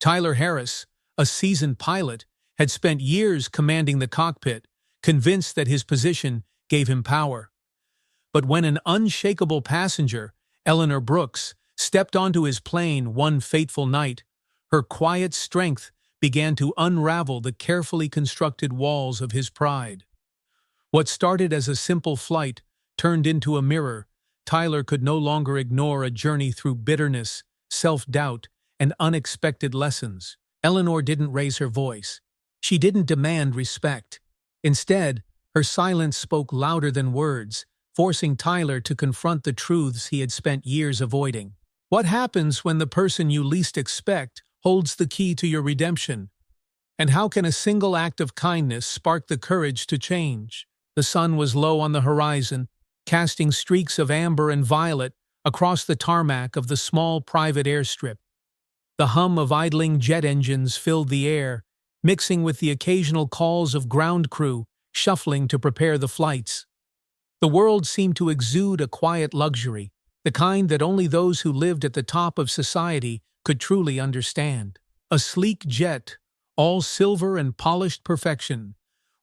Tyler Harris, a seasoned pilot, had spent years commanding the cockpit, convinced that his position gave him power. But when an unshakable passenger, Eleanor Brooks, stepped onto his plane one fateful night, her quiet strength began to unravel the carefully constructed walls of his pride. What started as a simple flight turned into a mirror. Tyler could no longer ignore a journey through bitterness, self-doubt, and unexpected lessons. Eleanor didn't raise her voice. She didn't demand respect. Instead, her silence spoke louder than words, forcing Tyler to confront the truths he had spent years avoiding. What happens when the person you least expect holds the key to your redemption? And how can a single act of kindness spark the courage to change? The sun was low on the horizon, casting streaks of amber and violet across the tarmac of the small private airstrip. The hum of idling jet engines filled the air, mixing with the occasional calls of ground crew shuffling to prepare the flights. The world seemed to exude a quiet luxury, the kind that only those who lived at the top of society could truly understand. A sleek jet, all silver and polished perfection,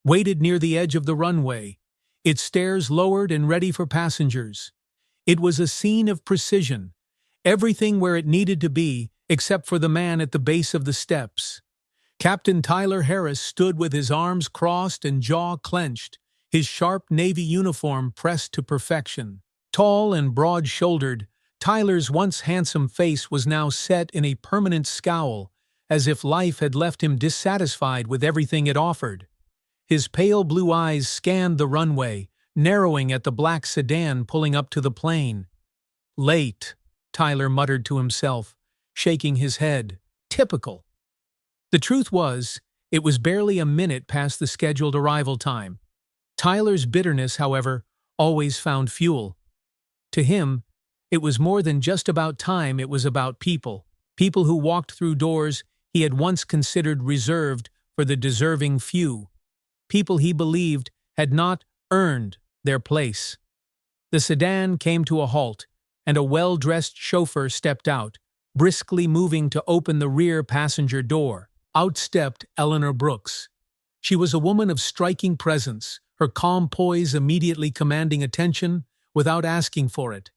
waited near the edge of the runway, its stairs lowered and ready for passengers. It was a scene of precision, everything where it needed to be except for the man at the base of the steps. Captain Tyler Harris stood with his arms crossed and jaw clenched, his sharp navy uniform pressed to perfection. Tall and broad-shouldered, Tyler's once handsome face was now set in a permanent scowl, as if life had left him dissatisfied with everything it offered. His pale blue eyes scanned the runway, narrowing at the black sedan pulling up to the plane. "Late," Tyler muttered to himself, shaking his head. Typical. The truth was, it was barely a minute past the scheduled arrival time. Tyler's bitterness, however, always found fuel. To him, it was more than just about time, it was about people. People who walked through doors he had once considered reserved for the deserving few. People he believed had not earned their place. The sedan came to a halt, and a well-dressed chauffeur stepped out, briskly moving to open the rear passenger door. Out stepped Eleanor Brooks. She was a woman of striking presence, her calm poise immediately commanding attention without asking for it.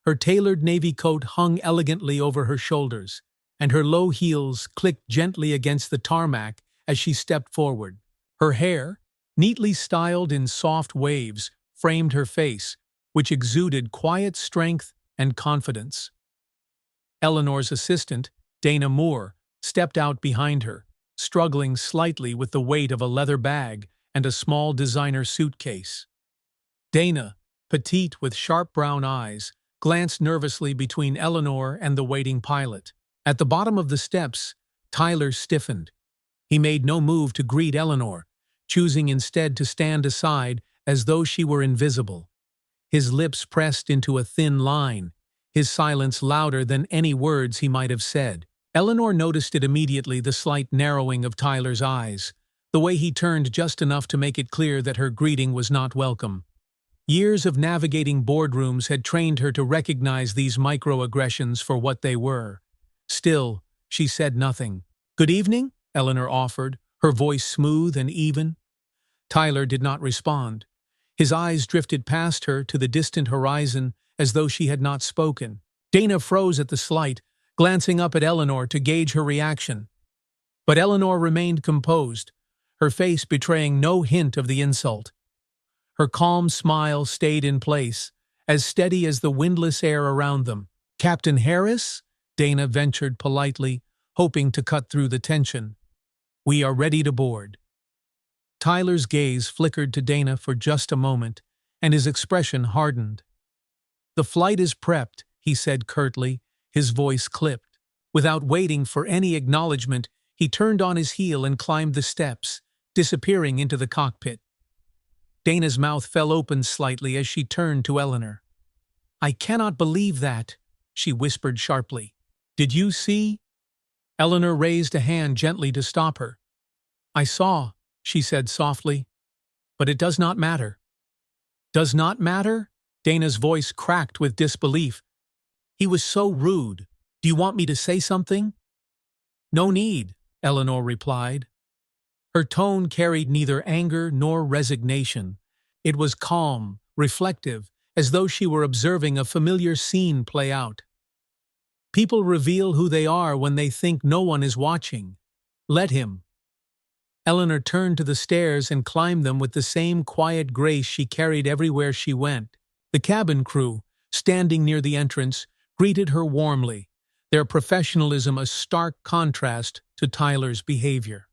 Her tailored navy coat hung elegantly over her shoulders, and her low heels clicked gently against the tarmac as she stepped forward. Her hair, neatly styled in soft waves, framed her face, which exuded quiet strength and confidence. Eleanor's assistant, Dana Moore, stepped out behind her, struggling slightly with the weight of a leather bag and a small designer suitcase. Dana, petite with sharp brown eyes, glanced nervously between Eleanor and the waiting pilot. At the bottom of the steps, Tyler stiffened. He made no move to greet Eleanor, choosing instead to stand aside as though she were invisible. His lips pressed into a thin line, his silence louder than any words he might have said. Eleanor noticed it immediately, the slight narrowing of Tyler's eyes, the way he turned just enough to make it clear that her greeting was not welcome. Years of navigating boardrooms had trained her to recognize these microaggressions for what they were. Still, she said nothing. "Good evening," Eleanor offered, her voice smooth and even. Tyler did not respond. His eyes drifted past her to the distant horizon as though she had not spoken. Dana froze at the slight, glancing up at Eleanor to gauge her reaction. But Eleanor remained composed, her face betraying no hint of the insult. Her calm smile stayed in place, as steady as the windless air around them. "Captain Harris?" Dana ventured politely, hoping to cut through the tension. "We are ready to board." Tyler's gaze flickered to Dana for just a moment, and his expression hardened. "The flight is prepped," he said curtly, his voice clipped. Without waiting for any acknowledgement, he turned on his heel and climbed the steps, disappearing into the cockpit. Dana's mouth fell open slightly as she turned to Eleanor. "I cannot believe that," she whispered sharply. "Did you see?" Eleanor raised a hand gently to stop her. "I saw," she said softly, "but it does not matter." "Does not matter?" Dana's voice cracked with disbelief. "He was so rude. Do you want me to say something?" "No need," Eleanor replied. Her tone carried neither anger nor resignation. It was calm, reflective, as though she were observing a familiar scene play out. People reveal who they are when they think no one is watching. Let him. Eleanor turned to the stairs and climbed them with the same quiet grace she carried everywhere she went. The cabin crew, standing near the entrance, greeted her warmly, their professionalism a stark contrast to Tyler's behavior.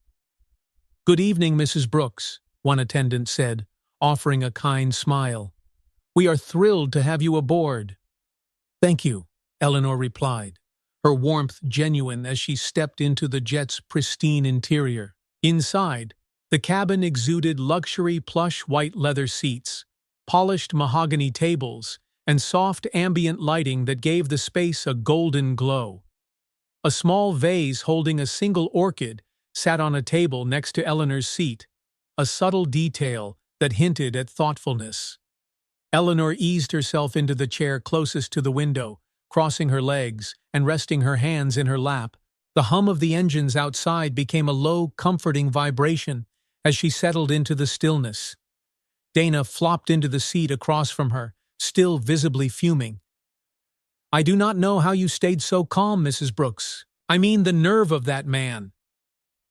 "Good evening, Mrs. Brooks," one attendant said, offering a kind smile. "We are thrilled to have you aboard." "Thank you," Eleanor replied, her warmth genuine as she stepped into the jet's pristine interior. Inside, the cabin exuded luxury plush white leather seats, polished mahogany tables, and soft ambient lighting that gave the space a golden glow. A small vase holding a single orchid sat on a table next to Eleanor's seat, a subtle detail that hinted at thoughtfulness. Eleanor eased herself into the chair closest to the window, crossing her legs and resting her hands in her lap. The hum of the engines outside became a low, comforting vibration as she settled into the stillness. Dana flopped into the seat across from her, still visibly fuming. "I do not know how you stayed so calm, Mrs. Brooks. I mean the nerve of that man."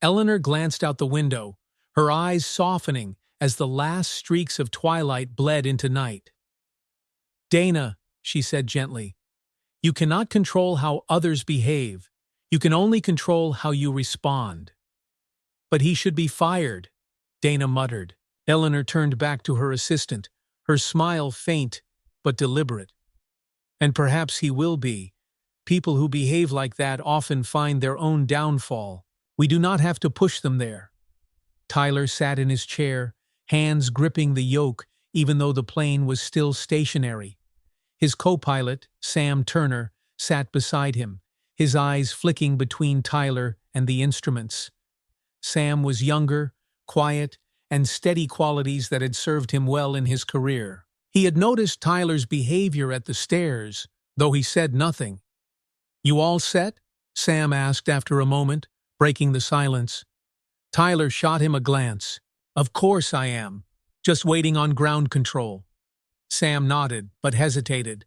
Eleanor glanced out the window, her eyes softening as the last streaks of twilight bled into night. "Dana," she said gently, "you cannot control how others behave. You can only control how you respond." "But he should be fired," Dana muttered. Eleanor turned back to her assistant, her smile faint but deliberate. "And perhaps he will be. People who behave like that often find their own downfall. We do not have to push them there." Tyler sat in his chair, hands gripping the yoke even though the plane was still stationary. His co-pilot, Sam Turner, sat beside him, his eyes flicking between Tyler and the instruments. Sam was younger, quiet, and steady, qualities that had served him well in his career. He had noticed Tyler's behavior at the stairs, though he said nothing. "You all set?" Sam asked after a moment, breaking the silence. Tyler shot him a glance. "Of course I am. Just waiting on ground control." Sam nodded, but hesitated.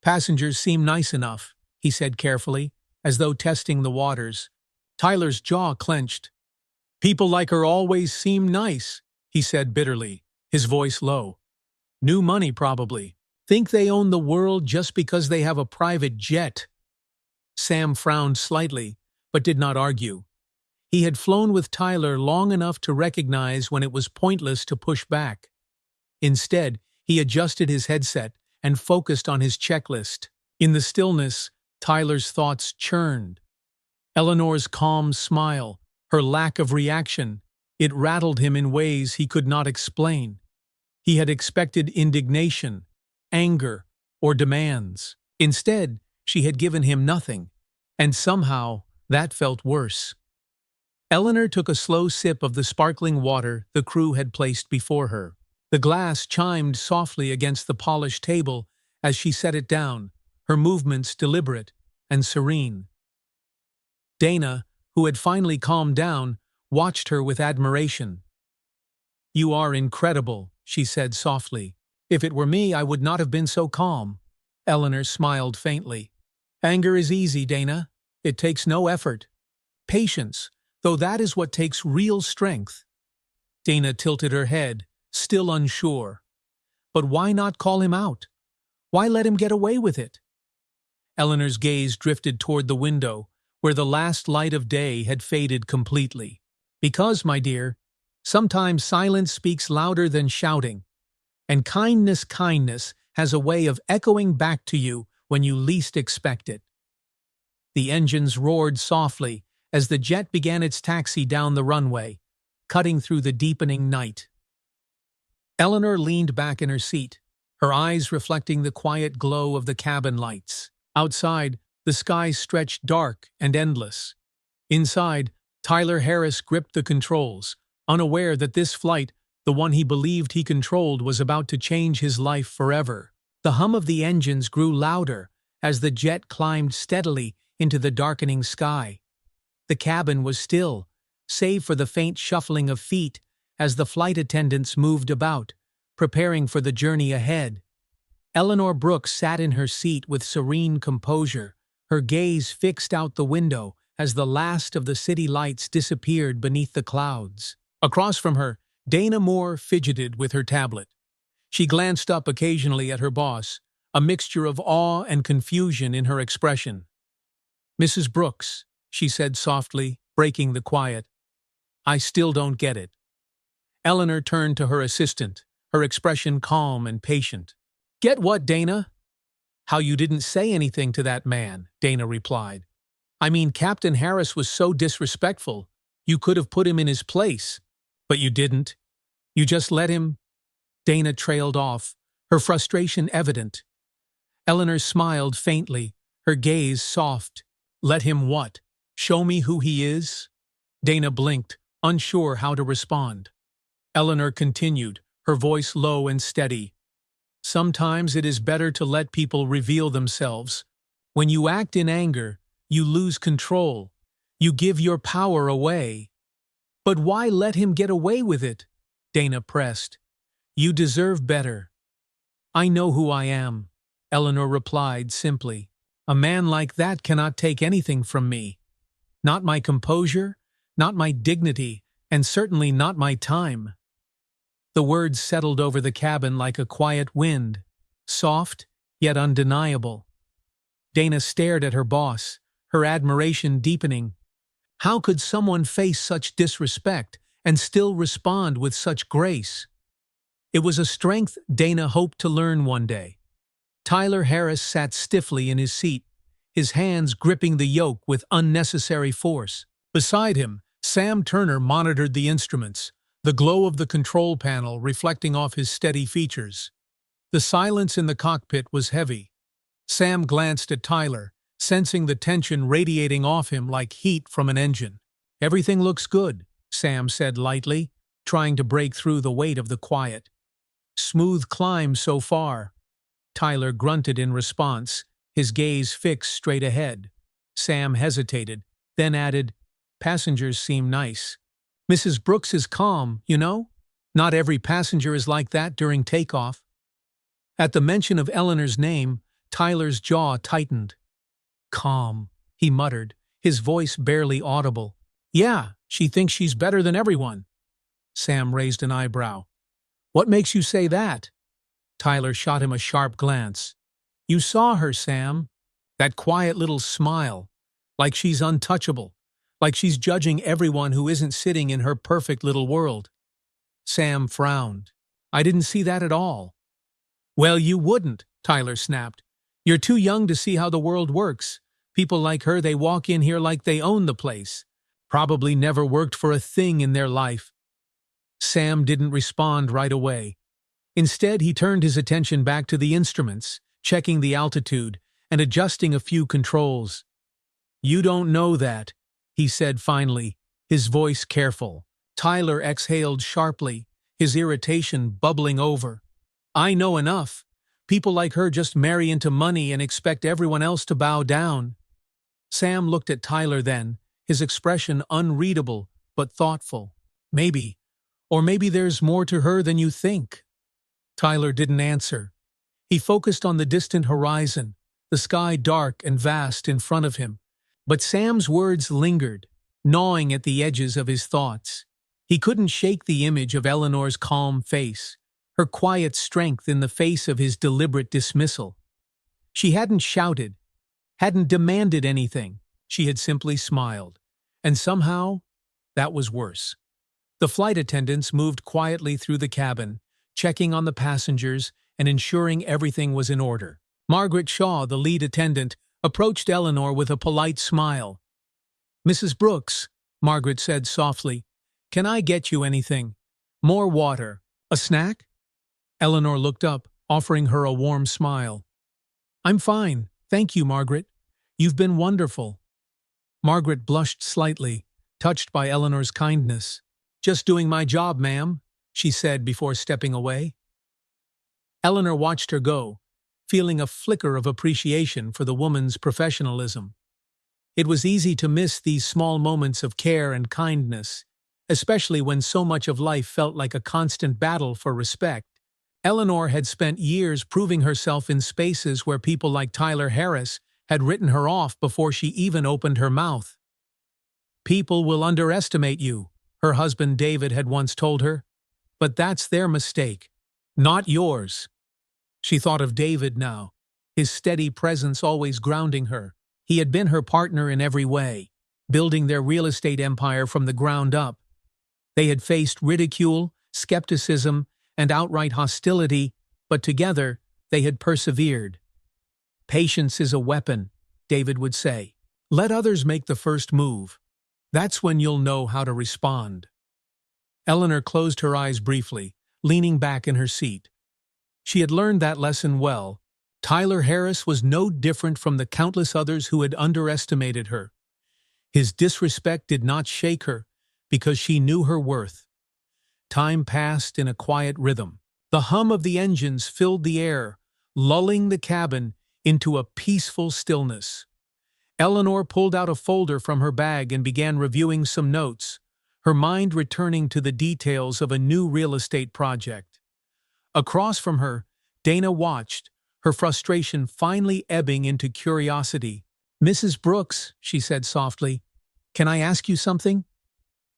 "Passengers seem nice enough," he said carefully, as though testing the waters. Tyler's jaw clenched. "People like her always seem nice," he said bitterly, his voice low. "New money, probably. Think they own the world just because they have a private jet." Sam frowned slightly, but did not argue. He had flown with Tyler long enough to recognize when it was pointless to push back. Instead, he adjusted his headset and focused on his checklist. In the stillness, Tyler's thoughts churned. Eleanor's calm smile, her lack of reaction, it rattled him in ways he could not explain. He had expected indignation, anger, or demands. Instead, she had given him nothing, and somehow that felt worse. Eleanor took a slow sip of the sparkling water the crew had placed before her. The glass chimed softly against the polished table as she set it down, her movements deliberate and serene. Dana, who had finally calmed down, watched her with admiration. "You are incredible," she said softly. "If it were me, I would not have been so calm." Eleanor smiled faintly. "Anger is easy, Dana. It takes no effort. Patience, though that is what takes real strength." Dana tilted her head, still unsure. "But why not call him out? Why let him get away with it?" Eleanor's gaze drifted toward the window, where the last light of day had faded completely. "Because, my dear, sometimes silence speaks louder than shouting, and kindness has a way of echoing back to you when you least expect it." The engines roared softly as the jet began its taxi down the runway, cutting through the deepening night. Eleanor leaned back in her seat, her eyes reflecting the quiet glow of the cabin lights. Outside, the sky stretched dark and endless. Inside, Tyler Harris gripped the controls, unaware that this flight, the one he believed he controlled, was about to change his life forever. The hum of the engines grew louder as the jet climbed steadily into the darkening sky. The cabin was still, save for the faint shuffling of feet as the flight attendants moved about, preparing for the journey ahead. Eleanor Brooks sat in her seat with serene composure, her gaze fixed out the window as the last of the city lights disappeared beneath the clouds. Across from her, Dana Moore fidgeted with her tablet. She glanced up occasionally at her boss, a mixture of awe and confusion in her expression. "Mrs. Brooks," she said softly, breaking the quiet, "I still don't get it." Eleanor turned to her assistant, her expression calm and patient. "Get what, Dana?" "How you didn't say anything to that man," Dana replied. "I mean, Captain Harris was so disrespectful. You could have put him in his place. But you didn't. You just let him—" Dana trailed off, her frustration evident. Eleanor smiled faintly, her gaze soft. "Let him what? Show me who he is?" Dana blinked, unsure how to respond. Eleanor continued, her voice low and steady. "Sometimes it is better to let people reveal themselves. When you act in anger, you lose control. You give your power away." "But why let him get away with it?" Dana pressed. "You deserve better." "I know who I am," Eleanor replied simply. "A man like that cannot take anything from me. Not my composure, not my dignity, and certainly not my time." The words settled over the cabin like a quiet wind, soft yet undeniable. Dana stared at her boss, her admiration deepening. How could someone face such disrespect and still respond with such grace? It was a strength Dana hoped to learn one day. Tyler Harris sat stiffly in his seat, his hands gripping the yoke with unnecessary force. Beside him, Sam Turner monitored the instruments, the glow of the control panel reflecting off his steady features. The silence in the cockpit was heavy. Sam glanced at Tyler, sensing the tension radiating off him like heat from an engine. "Everything looks good," Sam said lightly, trying to break through the weight of the quiet. "Smooth climb so far." Tyler grunted in response, his gaze fixed straight ahead. Sam hesitated, then added, "Passengers seem nice. Mrs. Brooks is calm, you know? Not every passenger is like that during takeoff." At the mention of Eleanor's name, Tyler's jaw tightened. "Calm," he muttered, his voice barely audible. "Yeah, she thinks she's better than everyone." Sam raised an eyebrow. "What makes you say that?" Tyler shot him a sharp glance. "You saw her, Sam. That quiet little smile. Like she's untouchable. Like she's judging everyone who isn't sitting in her perfect little world." Sam frowned. "I didn't see that at all." "Well, you wouldn't," Tyler snapped. "You're too young to see how the world works. People like her, they walk in here like they own the place. Probably never worked for a thing in their life." Sam didn't respond right away. Instead, he turned his attention back to the instruments, checking the altitude and adjusting a few controls. "You don't know that," he said finally, his voice careful. Tyler exhaled sharply, his irritation bubbling over. "I know enough. People like her just marry into money and expect everyone else to bow down." Sam looked at Tyler then, his expression unreadable but thoughtful. "Maybe. Or maybe there's more to her than you think." Tyler didn't answer. He focused on the distant horizon, the sky dark and vast in front of him. But Sam's words lingered, gnawing at the edges of his thoughts. He couldn't shake the image of Eleanor's calm face, her quiet strength in the face of his deliberate dismissal. She hadn't shouted, hadn't demanded anything. She had simply smiled. And somehow, that was worse. The flight attendants moved quietly through the cabin, checking on the passengers and ensuring everything was in order. Margaret Shaw, the lead attendant, approached Eleanor with a polite smile. "Mrs. Brooks," Margaret said softly, "can I get you anything? More water? A snack?" Eleanor looked up, offering her a warm smile. "I'm fine, thank you, Margaret. You've been wonderful." Margaret blushed slightly, touched by Eleanor's kindness. "Just doing my job, ma'am," she said before stepping away. Eleanor watched her go, feeling a flicker of appreciation for the woman's professionalism. It was easy to miss these small moments of care and kindness, especially when so much of life felt like a constant battle for respect. Eleanor had spent years proving herself in spaces where people like Tyler Harris had written her off before she even opened her mouth. "People will underestimate you," her husband David had once told her, "but that's their mistake, not yours." She thought of David now, his steady presence always grounding her. He had been her partner in every way, building their real estate empire from the ground up. They had faced ridicule, skepticism, and outright hostility, but together they had persevered. "Patience is a weapon," David would say. "Let others make the first move. That's when you'll know how to respond." Eleanor closed her eyes briefly, leaning back in her seat. She had learned that lesson well. Tyler Harris was no different from the countless others who had underestimated her. His disrespect did not shake her, because she knew her worth. Time passed in a quiet rhythm. The hum of the engines filled the air, lulling the cabin into a peaceful stillness. Eleanor pulled out a folder from her bag and began reviewing some notes, her mind returning to the details of a new real estate project. Across from her, Dana watched, her frustration finally ebbing into curiosity. "Mrs. Brooks," she said softly, "can I ask you something?"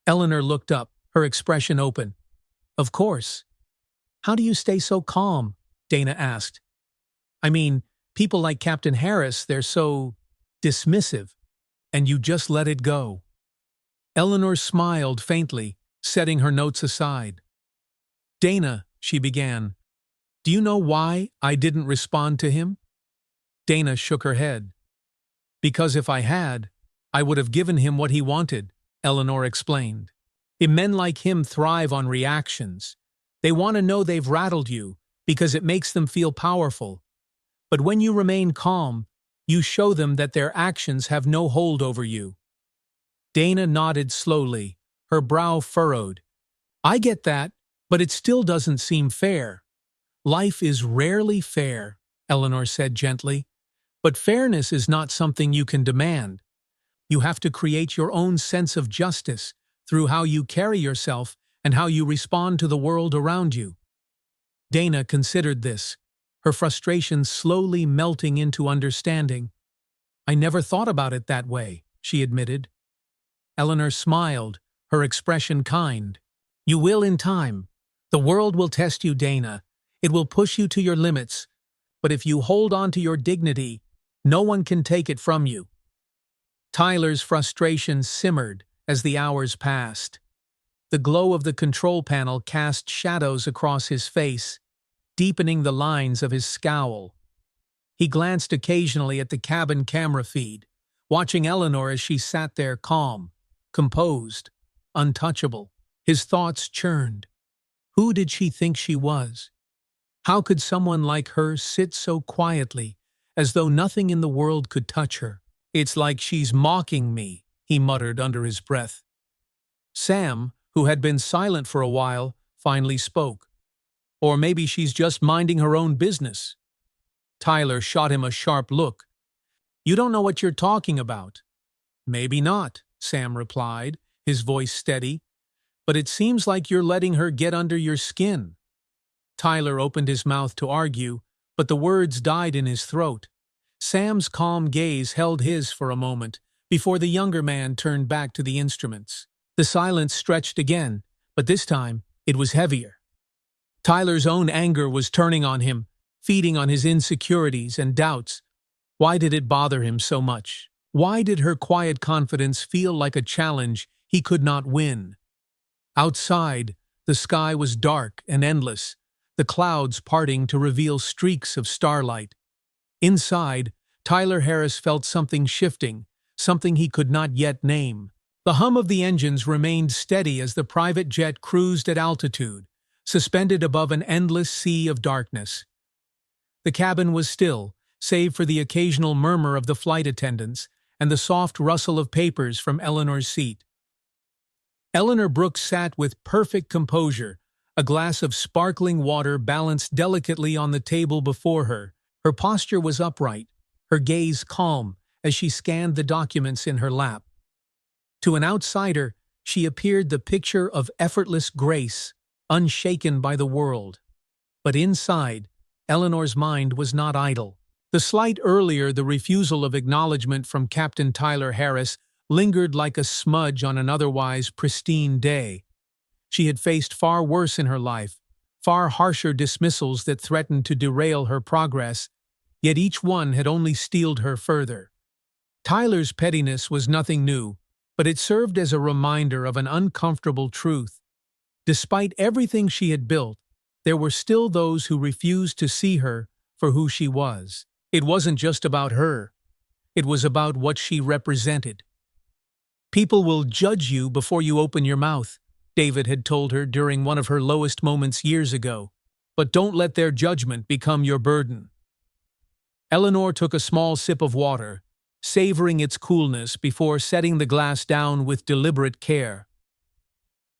Eleanor looked up, her expression open. "Of course." "How do you stay so calm?" Dana asked. "I mean, people like Captain Harris, they're so dismissive, and you just let it go." Eleanor smiled faintly, setting her notes aside. "Dana," she began, "do you know why I didn't respond to him?" Dana shook her head. "Because if I had, I would have given him what he wanted," Eleanor explained. "Men like him thrive on reactions. They want to know they've rattled you, because it makes them feel powerful. But when you remain calm, you show them that their actions have no hold over you." Dana nodded slowly, her brow furrowed. "I get that, but it still doesn't seem fair." "Life is rarely fair," Eleanor said gently. "But fairness is not something you can demand. You have to create your own sense of justice through how you carry yourself and how you respond to the world around you." Dana considered this, her frustration slowly melting into understanding. "I never thought about it that way," she admitted. Eleanor smiled, her expression kind. "You will in time. The world will test you, Dana. It will push you to your limits. But if you hold on to your dignity, no one can take it from you." Tyler's frustration simmered as the hours passed. The glow of the control panel cast shadows across his face, deepening the lines of his scowl. He glanced occasionally at the cabin camera feed, watching Eleanor as she sat there calm, composed, untouchable. His thoughts churned. Who did she think she was? How could someone like her sit so quietly, as though nothing in the world could touch her? "It's like she's mocking me," he muttered under his breath. Sam, who had been silent for a while, finally spoke. "Or maybe she's just minding her own business." Tyler shot him a sharp look. "You don't know what you're talking about." "Maybe not," Sam replied, his voice steady. "But it seems like you're letting her get under your skin." Tyler opened his mouth to argue, but the words died in his throat. Sam's calm gaze held his for a moment, before the younger man turned back to the instruments. The silence stretched again, but this time it was heavier. Tyler's own anger was turning on him, feeding on his insecurities and doubts. Why did it bother him so much? Why did her quiet confidence feel like a challenge he could not win? Outside, the sky was dark and endless, the clouds parting to reveal streaks of starlight. Inside, Tyler Harris felt something shifting, something he could not yet name. The hum of the engines remained steady as the private jet cruised at altitude, suspended above an endless sea of darkness. The cabin was still, save for the occasional murmur of the flight attendants and the soft rustle of papers from Eleanor's seat. Eleanor Brooks sat with perfect composure, a glass of sparkling water balanced delicately on the table before her. Her posture was upright, her gaze calm, as she scanned the documents in her lap. To an outsider, she appeared the picture of effortless grace, unshaken by the world. But inside, Eleanor's mind was not idle. The slight earlier, the refusal of acknowledgement from Captain Tyler Harris, lingered like a smudge on an otherwise pristine day. She had faced far worse in her life, far harsher dismissals that threatened to derail her progress, yet each one had only steeled her further. Tyler's pettiness was nothing new, but it served as a reminder of an uncomfortable truth. Despite everything she had built, there were still those who refused to see her for who she was. It wasn't just about her. It was about what she represented. "People will judge you before you open your mouth," David had told her during one of her lowest moments years ago. "But don't let their judgment become your burden." Eleanor took a small sip of water, savoring its coolness before setting the glass down with deliberate care.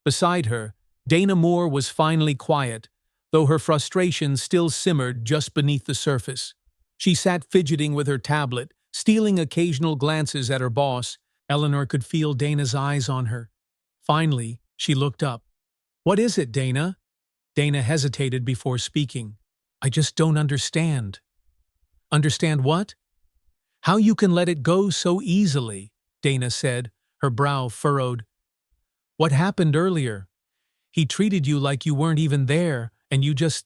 Beside her, Dana Moore was finally quiet, though her frustration still simmered just beneath the surface. She sat fidgeting with her tablet, stealing occasional glances at her boss. Eleanor could feel Dana's eyes on her. Finally, she looked up. "What is it, Dana?" Dana hesitated before speaking. "I just don't understand." "Understand what?" "How you can let it go so easily," Dana said, her brow furrowed. "What happened earlier? He treated you like you weren't even there, and you just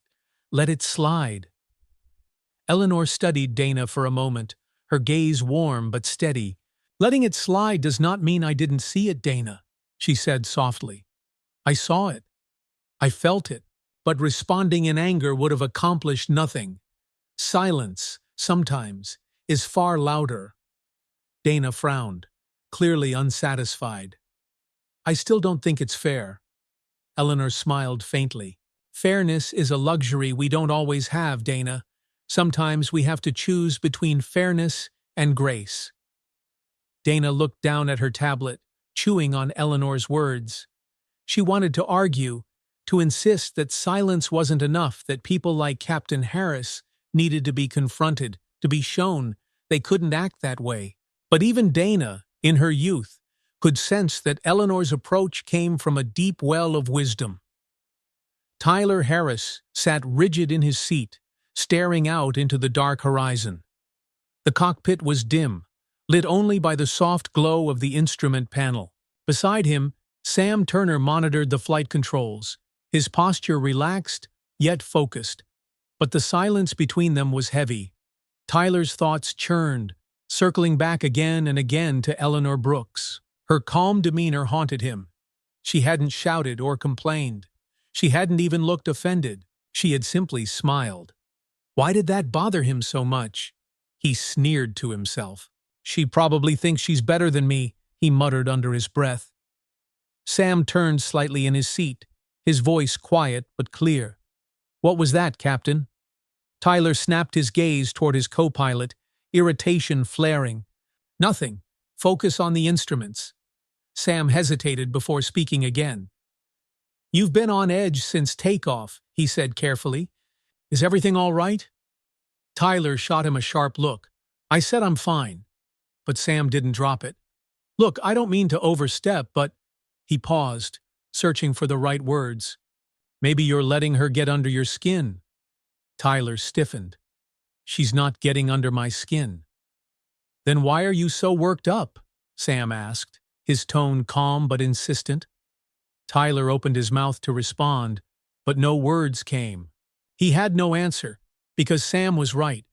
let it slide." Eleanor studied Dana for a moment, her gaze warm but steady. "Letting it slide does not mean I didn't see it, Dana," she said softly. "I saw it. I felt it. But responding in anger would have accomplished nothing. Silence, sometimes, is far louder." Dana frowned, clearly unsatisfied. "I still don't think it's fair." Eleanor smiled faintly. "Fairness is a luxury we don't always have, Dana. Sometimes we have to choose between fairness and grace." Dana looked down at her tablet, chewing on Eleanor's words. She wanted to argue, to insist that silence wasn't enough, that people like Captain Harris needed to be confronted, to be shown they couldn't act that way. But even Dana, in her youth, could sense that Eleanor's approach came from a deep well of wisdom. Tyler Harris sat rigid in his seat, staring out into the dark horizon. The cockpit was dim, lit only by the soft glow of the instrument panel. Beside him, Sam Turner monitored the flight controls, his posture relaxed, yet focused. But the silence between them was heavy. Tyler's thoughts churned, circling back again and again to Eleanor Brooks. Her calm demeanor haunted him. She hadn't shouted or complained. She hadn't even looked offended. She had simply smiled. Why did that bother him so much? He sneered to himself. "She probably thinks she's better than me," he muttered under his breath. Sam turned slightly in his seat, his voice quiet but clear. "What was that, Captain?" Tyler snapped his gaze toward his co-pilot, irritation flaring. "Nothing. Focus on the instruments." Sam hesitated before speaking again. "You've been on edge since takeoff," he said carefully. "Is everything all right?" Tyler shot him a sharp look. "I said I'm fine." But Sam didn't drop it. "Look, I don't mean to overstep, but—" He paused, searching for the right words. "Maybe you're letting her get under your skin." Tyler stiffened. "She's not getting under my skin." "Then why are you so worked up?" Sam asked, his tone calm but insistent. Tyler opened his mouth to respond, but no words came. He had no answer, because Sam was right.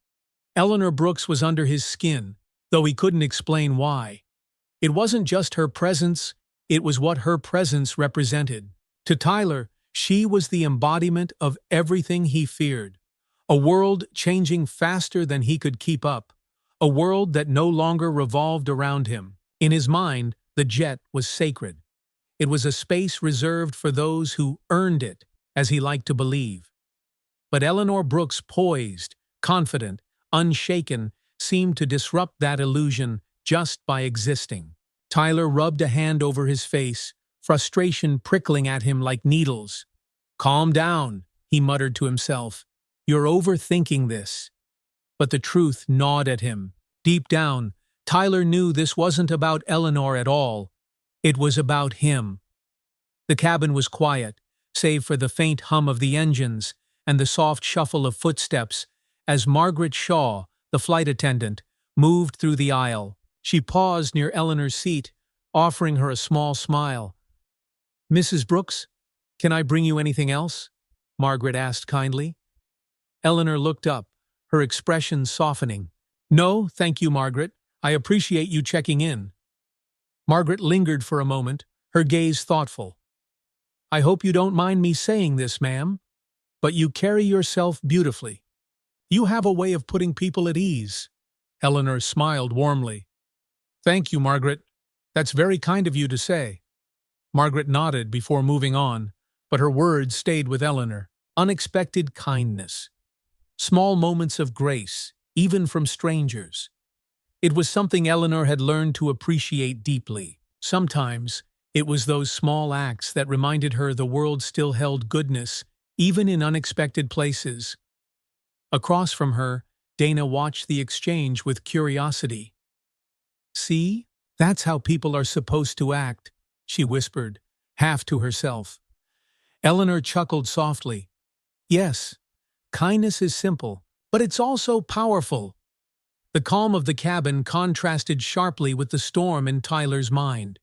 Eleanor Brooks was under his skin, though he couldn't explain why. It wasn't just her presence, it was what her presence represented. To Tyler, she was the embodiment of everything he feared. A world changing faster than he could keep up. A world that no longer revolved around him. In his mind, the jet was sacred. It was a space reserved for those who earned it, as he liked to believe. But Eleanor Brooks, poised, confident, unshaken, seemed to disrupt that illusion just by existing. Tyler rubbed a hand over his face, frustration prickling at him like needles. "Calm down," he muttered to himself. "You're overthinking this." But the truth gnawed at him. Deep down, Tyler knew this wasn't about Eleanor at all. It was about him. The cabin was quiet, save for the faint hum of the engines and the soft shuffle of footsteps as Margaret Shaw, the flight attendant, moved through the aisle. She paused near Eleanor's seat, offering her a small smile. "Mrs. Brooks, can I bring you anything else?" Margaret asked kindly. Eleanor looked up, her expression softening. "No, thank you, Margaret. I appreciate you checking in." Margaret lingered for a moment, her gaze thoughtful. "I hope you don't mind me saying this, ma'am, but you carry yourself beautifully. You have a way of putting people at ease." Eleanor smiled warmly. "Thank you, Margaret. That's very kind of you to say." Margaret nodded before moving on, but her words stayed with Eleanor. Unexpected kindness. Small moments of grace, even from strangers. It was something Eleanor had learned to appreciate deeply. Sometimes, it was those small acts that reminded her the world still held goodness, even in unexpected places. Across from her, Dana watched the exchange with curiosity. "See? That's how people are supposed to act," she whispered, half to herself. Eleanor chuckled softly. "Yes, kindness is simple, but it's also powerful." The calm of the cabin contrasted sharply with the storm in Tyler's mind.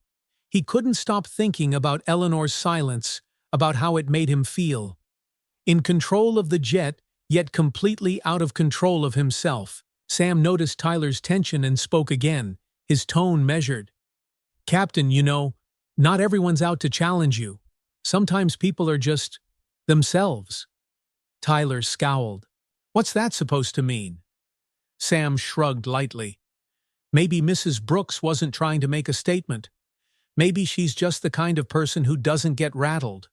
He couldn't stop thinking about Eleanor's silence, about how it made him feel. In control of the jet, yet completely out of control of himself. Sam noticed Tyler's tension and spoke again, his tone measured. "Captain, not everyone's out to challenge you. Sometimes people are just themselves." Tyler scowled. "What's that supposed to mean?" Sam shrugged lightly. "Maybe Mrs. Brooks wasn't trying to make a statement. Maybe she's just the kind of person who doesn't get rattled."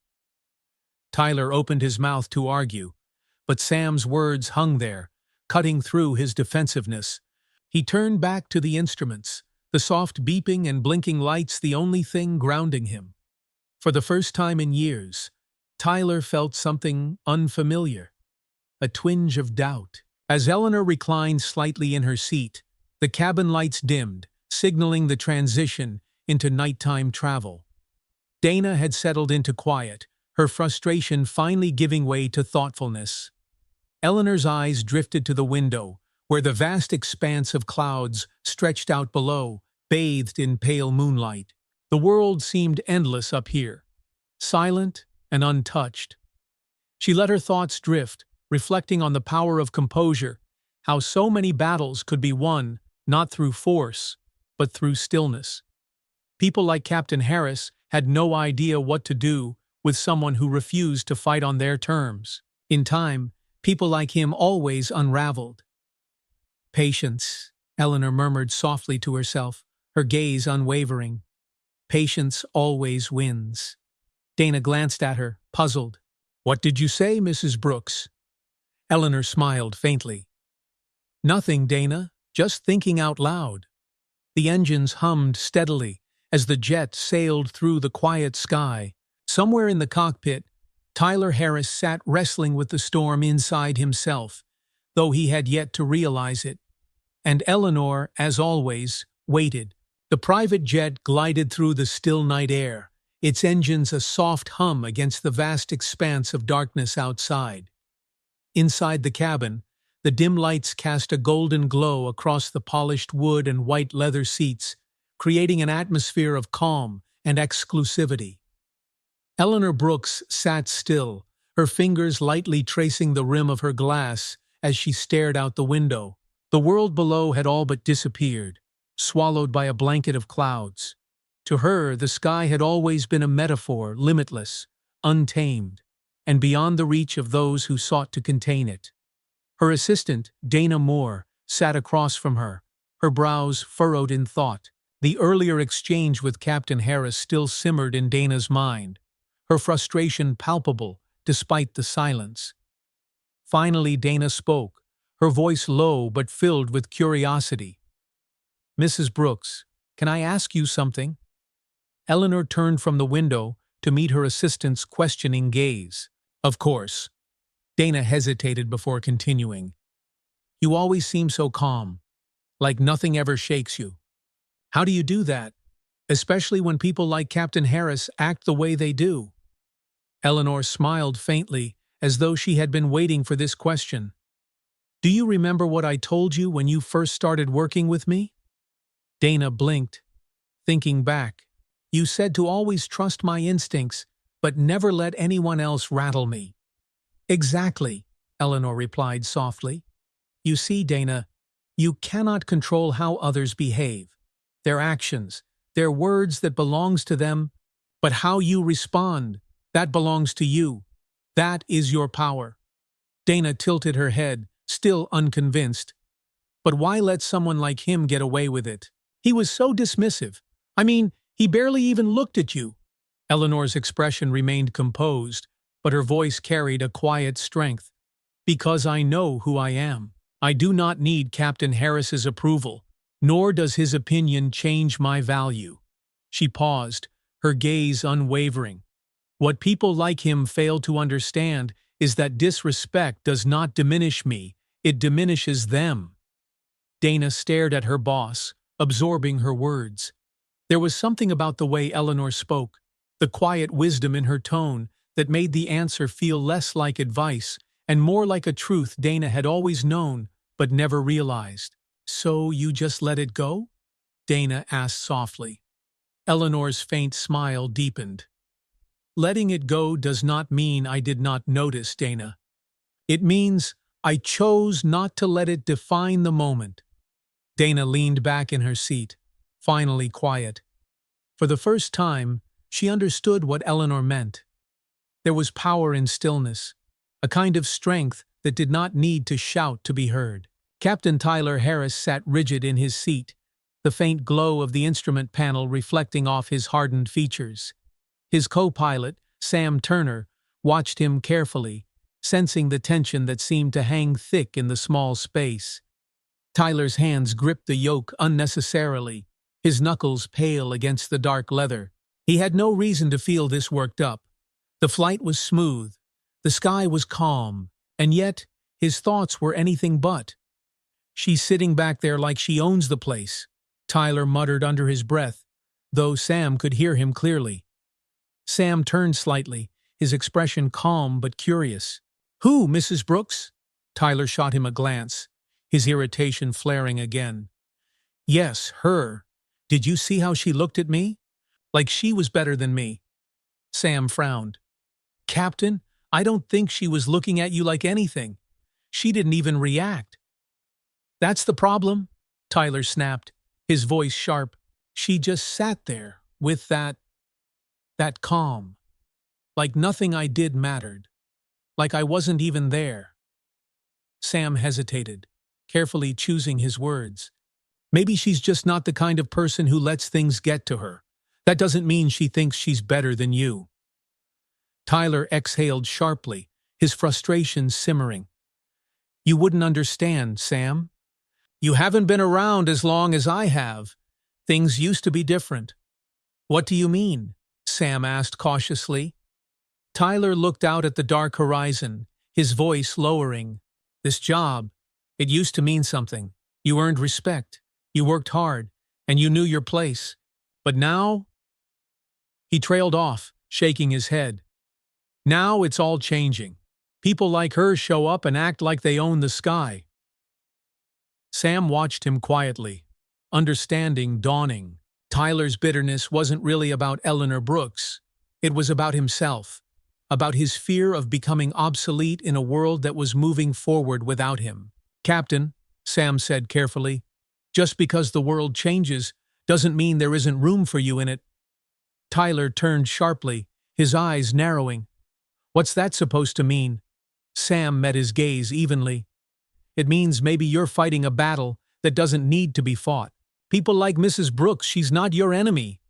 Tyler opened his mouth to argue, but Sam's words hung there, cutting through his defensiveness. He turned back to the instruments, the soft beeping and blinking lights the only thing grounding him. For the first time in years, Tyler felt something unfamiliar, a twinge of doubt. As Eleanor reclined slightly in her seat, the cabin lights dimmed, signaling the transition into nighttime travel. Dana had settled into quiet, her frustration finally giving way to thoughtfulness. Eleanor's eyes drifted to the window, where the vast expanse of clouds stretched out below, bathed in pale moonlight. The world seemed endless up here, silent and untouched. She let her thoughts drift, reflecting on the power of composure, how so many battles could be won, not through force, but through stillness. People like Captain Harris had no idea what to do with someone who refused to fight on their terms. In time, people like him always unraveled. "Patience," Eleanor murmured softly to herself, her gaze unwavering. "Patience always wins." Dana glanced at her, puzzled. "What did you say, Mrs. Brooks?" Eleanor smiled faintly. "Nothing, Dana, just thinking out loud." The engines hummed steadily as the jet sailed through the quiet sky. Somewhere in the cockpit, Tyler Harris sat wrestling with the storm inside himself, though he had yet to realize it. And Eleanor, as always, waited. The private jet glided through the still night air, its engines a soft hum against the vast expanse of darkness outside. Inside the cabin, the dim lights cast a golden glow across the polished wood and white leather seats, creating an atmosphere of calm and exclusivity. Eleanor Brooks sat still, her fingers lightly tracing the rim of her glass as she stared out the window. The world below had all but disappeared, swallowed by a blanket of clouds. To her, the sky had always been a metaphor, limitless, untamed, and beyond the reach of those who sought to contain it. Her assistant, Dana Moore, sat across from her, her brows furrowed in thought. The earlier exchange with Captain Harris still simmered in Dana's mind, her frustration palpable despite the silence. Finally, Dana spoke, her voice low but filled with curiosity. "Mrs. Brooks, can I ask you something?" Eleanor turned from the window to meet her assistant's questioning gaze. "Of course." Dana hesitated before continuing. "You always seem so calm, like nothing ever shakes you." How do you do that? Especially when people like Captain Harris act the way they do. Eleanor smiled faintly, as though she had been waiting for this question. Do you remember what I told you when you first started working with me? Dana blinked, thinking back. You said to always trust my instincts, but never let anyone else rattle me. Exactly, Eleanor replied softly. You see, Dana, you cannot control how others behave, their actions, their words that belongs to them, but how you respond, that belongs to you. That is your power. Dana tilted her head, still unconvinced. But why let someone like him get away with it? He was so dismissive. I mean, he barely even looked at you. Eleanor's expression remained composed, but her voice carried a quiet strength. Because I know who I am. I do not need Captain Harris's approval, nor does his opinion change my value. She paused, her gaze unwavering. What people like him fail to understand is that disrespect does not diminish me, it diminishes them. Dana stared at her boss, absorbing her words. There was something about the way Eleanor spoke, the quiet wisdom in her tone, that made the answer feel less like advice and more like a truth Dana had always known but never realized. So you just let it go? Dana asked softly. Eleanor's faint smile deepened. Letting it go does not mean I did not notice, Dana. It means I chose not to let it define the moment. Dana leaned back in her seat, finally quiet. For the first time, she understood what Eleanor meant. There was power in stillness, a kind of strength that did not need to shout to be heard. Captain Tyler Harris sat rigid in his seat, the faint glow of the instrument panel reflecting off his hardened features. His co-pilot, Sam Turner, watched him carefully, sensing the tension that seemed to hang thick in the small space. Tyler's hands gripped the yoke unnecessarily, his knuckles pale against the dark leather. He had no reason to feel this worked up. The flight was smooth, the sky was calm, and yet his thoughts were anything but. She's sitting back there like she owns the place, Tyler muttered under his breath, though Sam could hear him clearly. Sam turned slightly, his expression calm but curious. Who, Mrs. Brooks? Tyler shot him a glance, his irritation flaring again. Yes, her. Did you see how she looked at me? Like she was better than me. Sam frowned. Captain, I don't think she was looking at you like anything. She didn't even react. That's the problem, Tyler snapped, his voice sharp. She just sat there, with that calm. Like nothing I did mattered. Like I wasn't even there. Sam hesitated, carefully choosing his words. Maybe she's just not the kind of person who lets things get to her. That doesn't mean she thinks she's better than you. Tyler exhaled sharply, his frustration simmering. You wouldn't understand, Sam. You haven't been around as long as I have. Things used to be different. What do you mean? Sam asked cautiously. Tyler looked out at the dark horizon, his voice lowering. This job, it used to mean something. You earned respect, you worked hard, and you knew your place. But now? He trailed off, shaking his head. Now it's all changing. People like her show up and act like they own the sky. Sam watched him quietly, understanding dawning. Tyler's bitterness wasn't really about Eleanor Brooks. It was about himself, about his fear of becoming obsolete in a world that was moving forward without him. Captain, Sam said carefully, just because the world changes doesn't mean there isn't room for you in it. Tyler turned sharply, his eyes narrowing. What's that supposed to mean? Sam met his gaze evenly. It means maybe you're fighting a battle that doesn't need to be fought. People like Mrs. Brooks, she's not your enemy.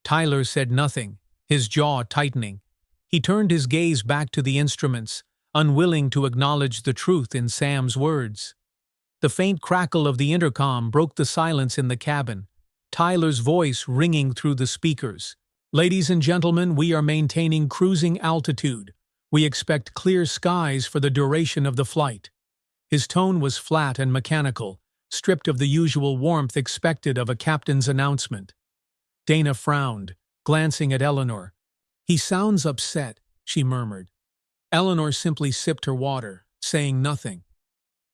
Tyler said nothing, his jaw tightening. He turned his gaze back to the instruments, unwilling to acknowledge the truth in Sam's words. The faint crackle of the intercom broke the silence in the cabin, Tyler's voice ringing through the speakers. Ladies and gentlemen, we are maintaining cruising altitude. We expect clear skies for the duration of the flight. His tone was flat and mechanical, stripped of the usual warmth expected of a captain's announcement. Dana frowned, glancing at Eleanor. "He sounds upset," she murmured. Eleanor simply sipped her water, saying nothing.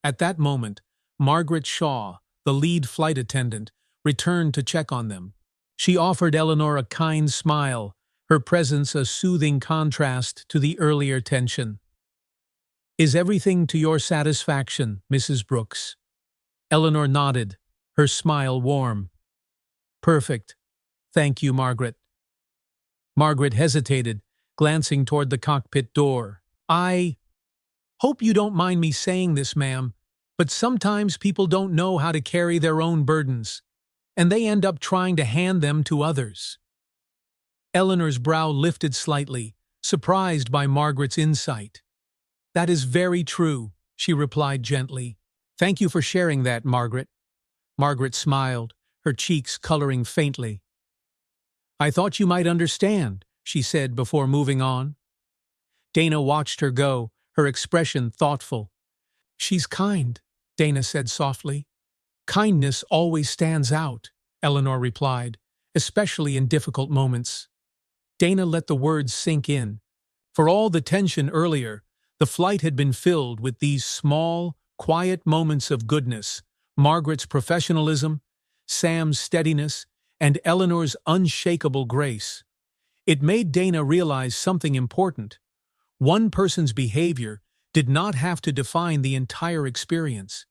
At that moment, Margaret Shaw, the lead flight attendant, returned to check on them. She offered Eleanor a kind smile, her presence a soothing contrast to the earlier tension. "Is everything to your satisfaction, Mrs. Brooks?" Eleanor nodded, her smile warm. "Perfect. Thank you, Margaret." Margaret hesitated, glancing toward the cockpit door. "I hope you don't mind me saying this, ma'am, but sometimes people don't know how to carry their own burdens, and they end up trying to hand them to others." Eleanor's brow lifted slightly, surprised by Margaret's insight. "That is very true," she replied gently. "Thank you for sharing that, Margaret." Margaret smiled, her cheeks coloring faintly. "I thought you might understand," she said before moving on. Dana watched her go, her expression thoughtful. "She's kind," Dana said softly. "Kindness always stands out," Eleanor replied, "especially in difficult moments." Dana let the words sink in. For all the tension earlier, the flight had been filled with these small, quiet moments of goodness: Margaret's professionalism, Sam's steadiness, and Eleanor's unshakable grace. It made Dana realize something important. One person's behavior did not have to define the entire experience.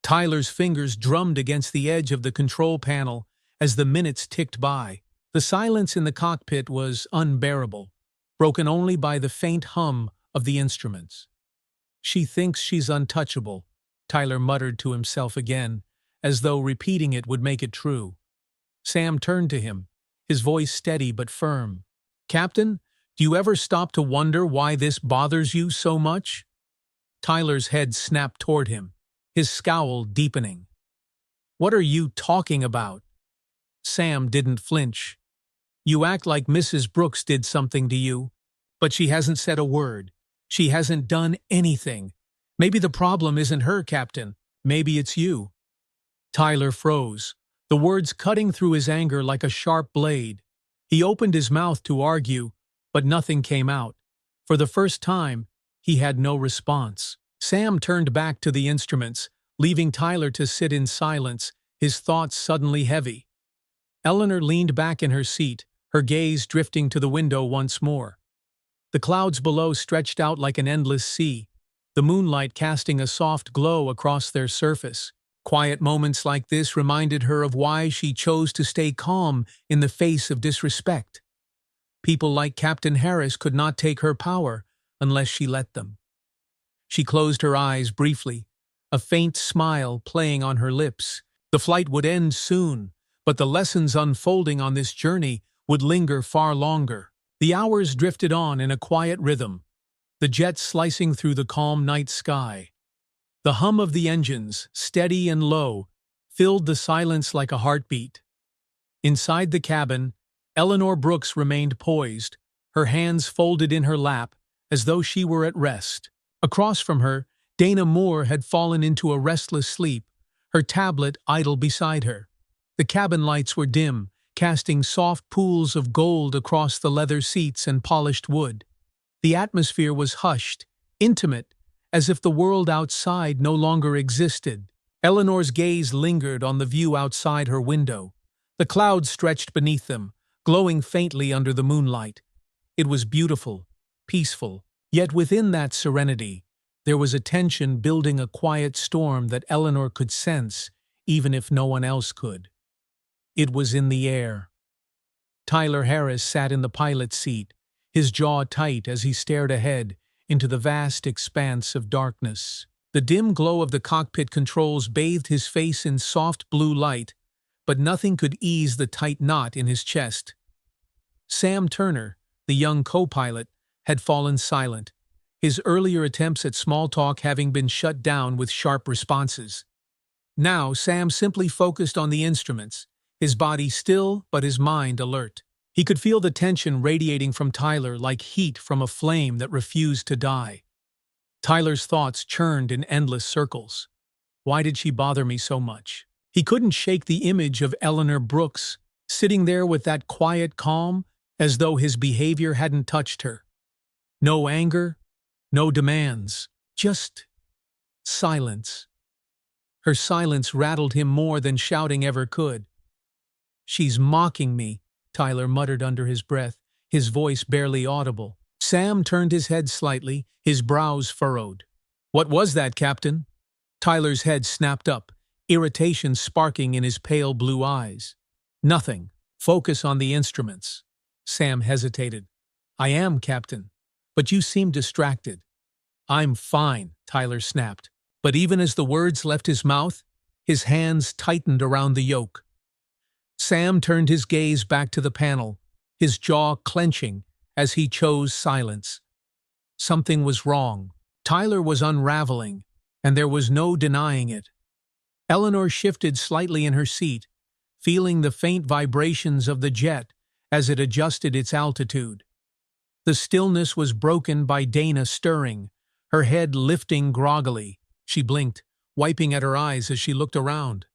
Tyler's fingers drummed against the edge of the control panel as the minutes ticked by. The silence in the cockpit was unbearable, broken only by the faint hum of the instruments. "She thinks she's untouchable," Tyler muttered to himself again, as though repeating it would make it true. Sam turned to him, his voice steady but firm. "Captain, do you ever stop to wonder why this bothers you so much?" Tyler's head snapped toward him, his scowl deepening. "What are you talking about?" Sam didn't flinch. "You act like Mrs. Brooks did something to you, but she hasn't said a word. She hasn't done anything. Maybe the problem isn't her, Captain. Maybe it's you." Tyler froze, the words cutting through his anger like a sharp blade. He opened his mouth to argue, but nothing came out. For the first time, he had no response. Sam turned back to the instruments, leaving Tyler to sit in silence, his thoughts suddenly heavy. Eleanor leaned back in her seat, her gaze drifting to the window once more. The clouds below stretched out like an endless sea, the moonlight casting a soft glow across their surface. Quiet moments like this reminded her of why she chose to stay calm in the face of disrespect. People like Captain Harris could not take her power unless she let them. She closed her eyes briefly, a faint smile playing on her lips. The flight would end soon, but the lessons unfolding on this journey would linger far longer. The hours drifted on in a quiet rhythm, the jets slicing through the calm night sky. The hum of the engines, steady and low, filled the silence like a heartbeat. Inside the cabin, Eleanor Brooks remained poised, her hands folded in her lap, as though she were at rest. Across from her, Dana Moore had fallen into a restless sleep, her tablet idle beside her. The cabin lights were dim, casting soft pools of gold across the leather seats and polished wood. The atmosphere was hushed, intimate, as if the world outside no longer existed. Eleanor's gaze lingered on the view outside her window. The clouds stretched beneath them, glowing faintly under the moonlight. It was beautiful, peaceful, yet within that serenity, there was a tension building, a quiet storm that Eleanor could sense, even if no one else could. It was in the air. Tyler Harris sat in the pilot's seat, his jaw tight as he stared ahead into the vast expanse of darkness. The dim glow of the cockpit controls bathed his face in soft blue light, but nothing could ease the tight knot in his chest. Sam Turner, the young co-pilot, had fallen silent, his earlier attempts at small talk having been shut down with sharp responses. Now Sam simply focused on the instruments, his body still but his mind alert. He could feel the tension radiating from Tyler like heat from a flame that refused to die. Tyler's thoughts churned in endless circles. Why did she bother me so much? He couldn't shake the image of Eleanor Brooks, sitting there with that quiet calm, as though his behavior hadn't touched her. No anger, no demands, just silence. Her silence rattled him more than shouting ever could. "She's mocking me," Tyler muttered under his breath, his voice barely audible. Sam turned his head slightly, his brows furrowed. "What was that, Captain?" Tyler's head snapped up, irritation sparking in his pale blue eyes. "Nothing. Focus on the instruments." Sam hesitated. "I am, Captain. But you seem distracted." "I'm fine," Tyler snapped. But even as the words left his mouth, his hands tightened around the yoke. Sam turned his gaze back to the panel, his jaw clenching as he chose silence. Something was wrong. Tyler was unraveling, and there was no denying it. Eleanor shifted slightly in her seat, feeling the faint vibrations of the jet as it adjusted its altitude. The stillness was broken by Dana stirring, her head lifting groggily. She blinked, wiping at her eyes as she looked around.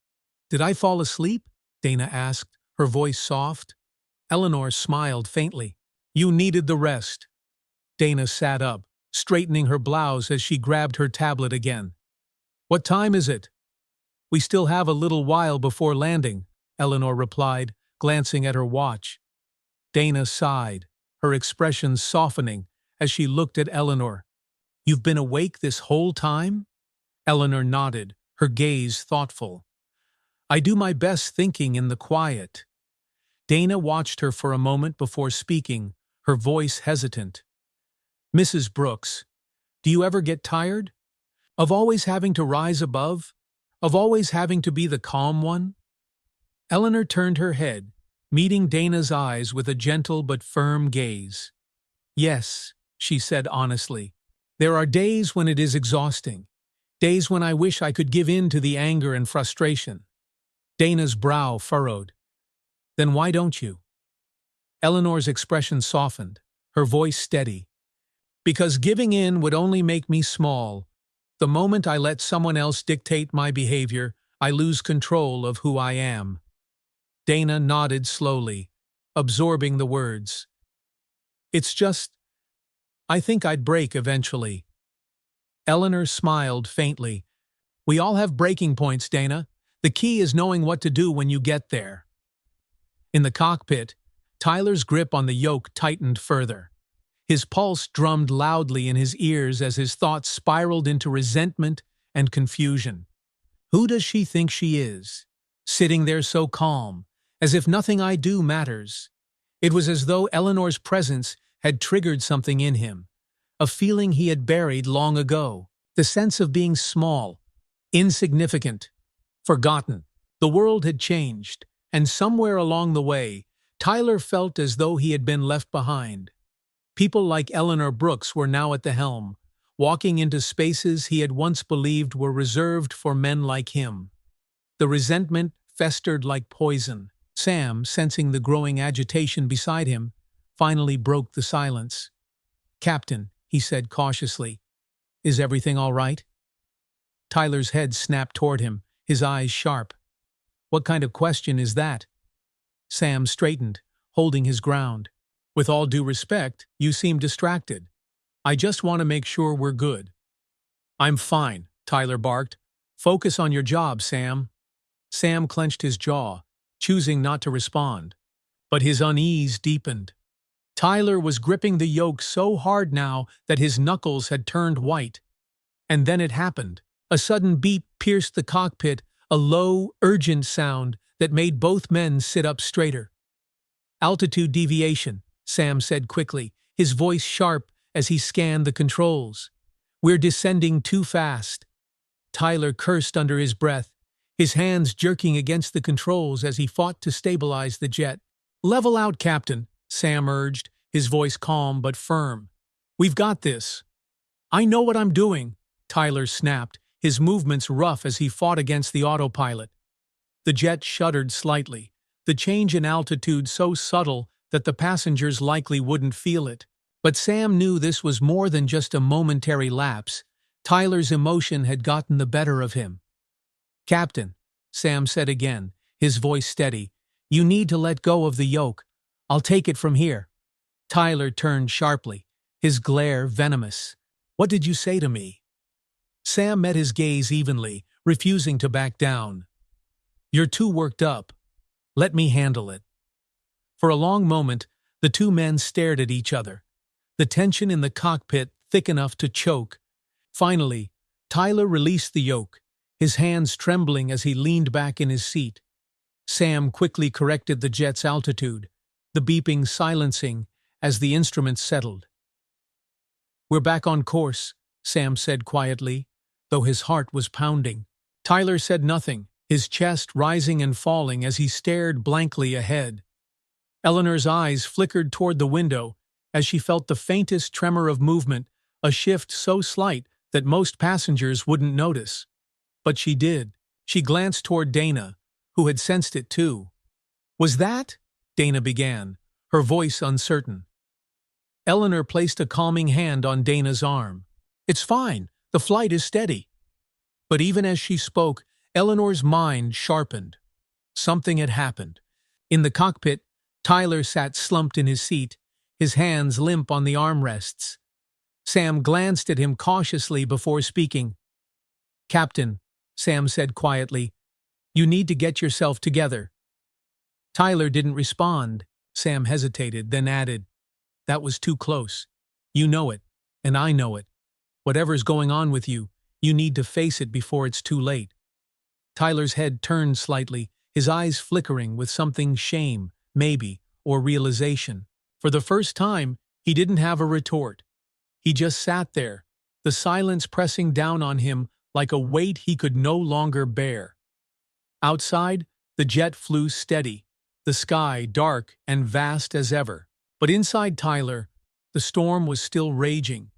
"Did I fall asleep?" Dana asked, her voice soft. Eleanor smiled faintly. "You needed the rest." Dana sat up, straightening her blouse as she grabbed her tablet again. "What time is it?" "We still have a little while before landing," Eleanor replied, glancing at her watch. Dana sighed, her expression softening as she looked at Eleanor. "You've been awake this whole time?" Eleanor nodded, her gaze thoughtful. "I do my best thinking in the quiet." Dana watched her for a moment before speaking, her voice hesitant. "Mrs. Brooks, do you ever get tired? Of always having to rise above? Of always having to be the calm one?" Eleanor turned her head, meeting Dana's eyes with a gentle but firm gaze. "Yes," she said honestly. "There are days when it is exhausting, days when I wish I could give in to the anger and frustration." Dana's brow furrowed. "Then why don't you?" Eleanor's expression softened, her voice steady. "Because giving in would only make me small. The moment I let someone else dictate my behavior, I lose control of who I am." Dana nodded slowly, absorbing the words. "It's just, I think I'd break eventually." Eleanor smiled faintly. "We all have breaking points, Dana. The key is knowing what to do when you get there." In the cockpit, Tyler's grip on the yoke tightened further. His pulse drummed loudly in his ears as his thoughts spiraled into resentment and confusion. Who does she think she is? Sitting there so calm, as if nothing I do matters. It was as though Eleanor's presence had triggered something in him, a feeling he had buried long ago, the sense of being small, insignificant, forgotten. The world had changed, and somewhere along the way, Tyler felt as though he had been left behind. People like Eleanor Brooks were now at the helm, walking into spaces he had once believed were reserved for men like him. The resentment festered like poison. Sam, sensing the growing agitation beside him, finally broke the silence. "Captain," he said cautiously, "is everything all right?" Tyler's head snapped toward him, his eyes sharp. "What kind of question is that?" Sam straightened, holding his ground. "With all due respect, you seem distracted. I just want to make sure we're good." "I'm fine," Tyler barked. "Focus on your job, Sam." Sam clenched his jaw, choosing not to respond. But his unease deepened. Tyler was gripping the yoke so hard now that his knuckles had turned white. And then it happened. A sudden beep pierced the cockpit, a low, urgent sound that made both men sit up straighter. "Altitude deviation," Sam said quickly, his voice sharp as he scanned the controls. "We're descending too fast." Tyler cursed under his breath, his hands jerking against the controls as he fought to stabilize the jet. "Level out, Captain," Sam urged, his voice calm but firm. "We've got this." "I know what I'm doing," Tyler snapped, his movements rough as he fought against the autopilot. The jet shuddered slightly, the change in altitude so subtle that the passengers likely wouldn't feel it. But Sam knew this was more than just a momentary lapse. Tyler's emotion had gotten the better of him. Captain, Sam said again, his voice steady, you need to let go of the yoke. I'll take it from here. Tyler turned sharply, his glare venomous. What did you say to me? Sam met his gaze evenly, refusing to back down. You're too worked up. Let me handle it. For a long moment, the two men stared at each other, the tension in the cockpit thick enough to choke. Finally, Tyler released the yoke, his hands trembling as he leaned back in his seat. Sam quickly corrected the jet's altitude, the beeping silencing as the instruments settled. We're back on course, Sam said quietly, though his heart was pounding. Tyler said nothing, his chest rising and falling as he stared blankly ahead. Eleanor's eyes flickered toward the window as she felt the faintest tremor of movement, a shift so slight that most passengers wouldn't notice. But she did. She glanced toward Dana, who had sensed it too. Was that? Dana began, her voice uncertain. Eleanor placed a calming hand on Dana's arm. It's fine. The flight is steady. But even as she spoke, Eleanor's mind sharpened. Something had happened. In the cockpit, Tyler sat slumped in his seat, his hands limp on the armrests. Sam glanced at him cautiously before speaking. Captain, Sam said quietly, you need to get yourself together. Tyler didn't respond. Sam hesitated, then added, that was too close. You know it, and I know it. Whatever's going on with you, you need to face it before it's too late. Tyler's head turned slightly, his eyes flickering with something shame, maybe, or realization. For the first time, he didn't have a retort. He just sat there, the silence pressing down on him like a weight he could no longer bear. Outside, the jet flew steady, the sky dark and vast as ever. But inside Tyler, the storm was still raging.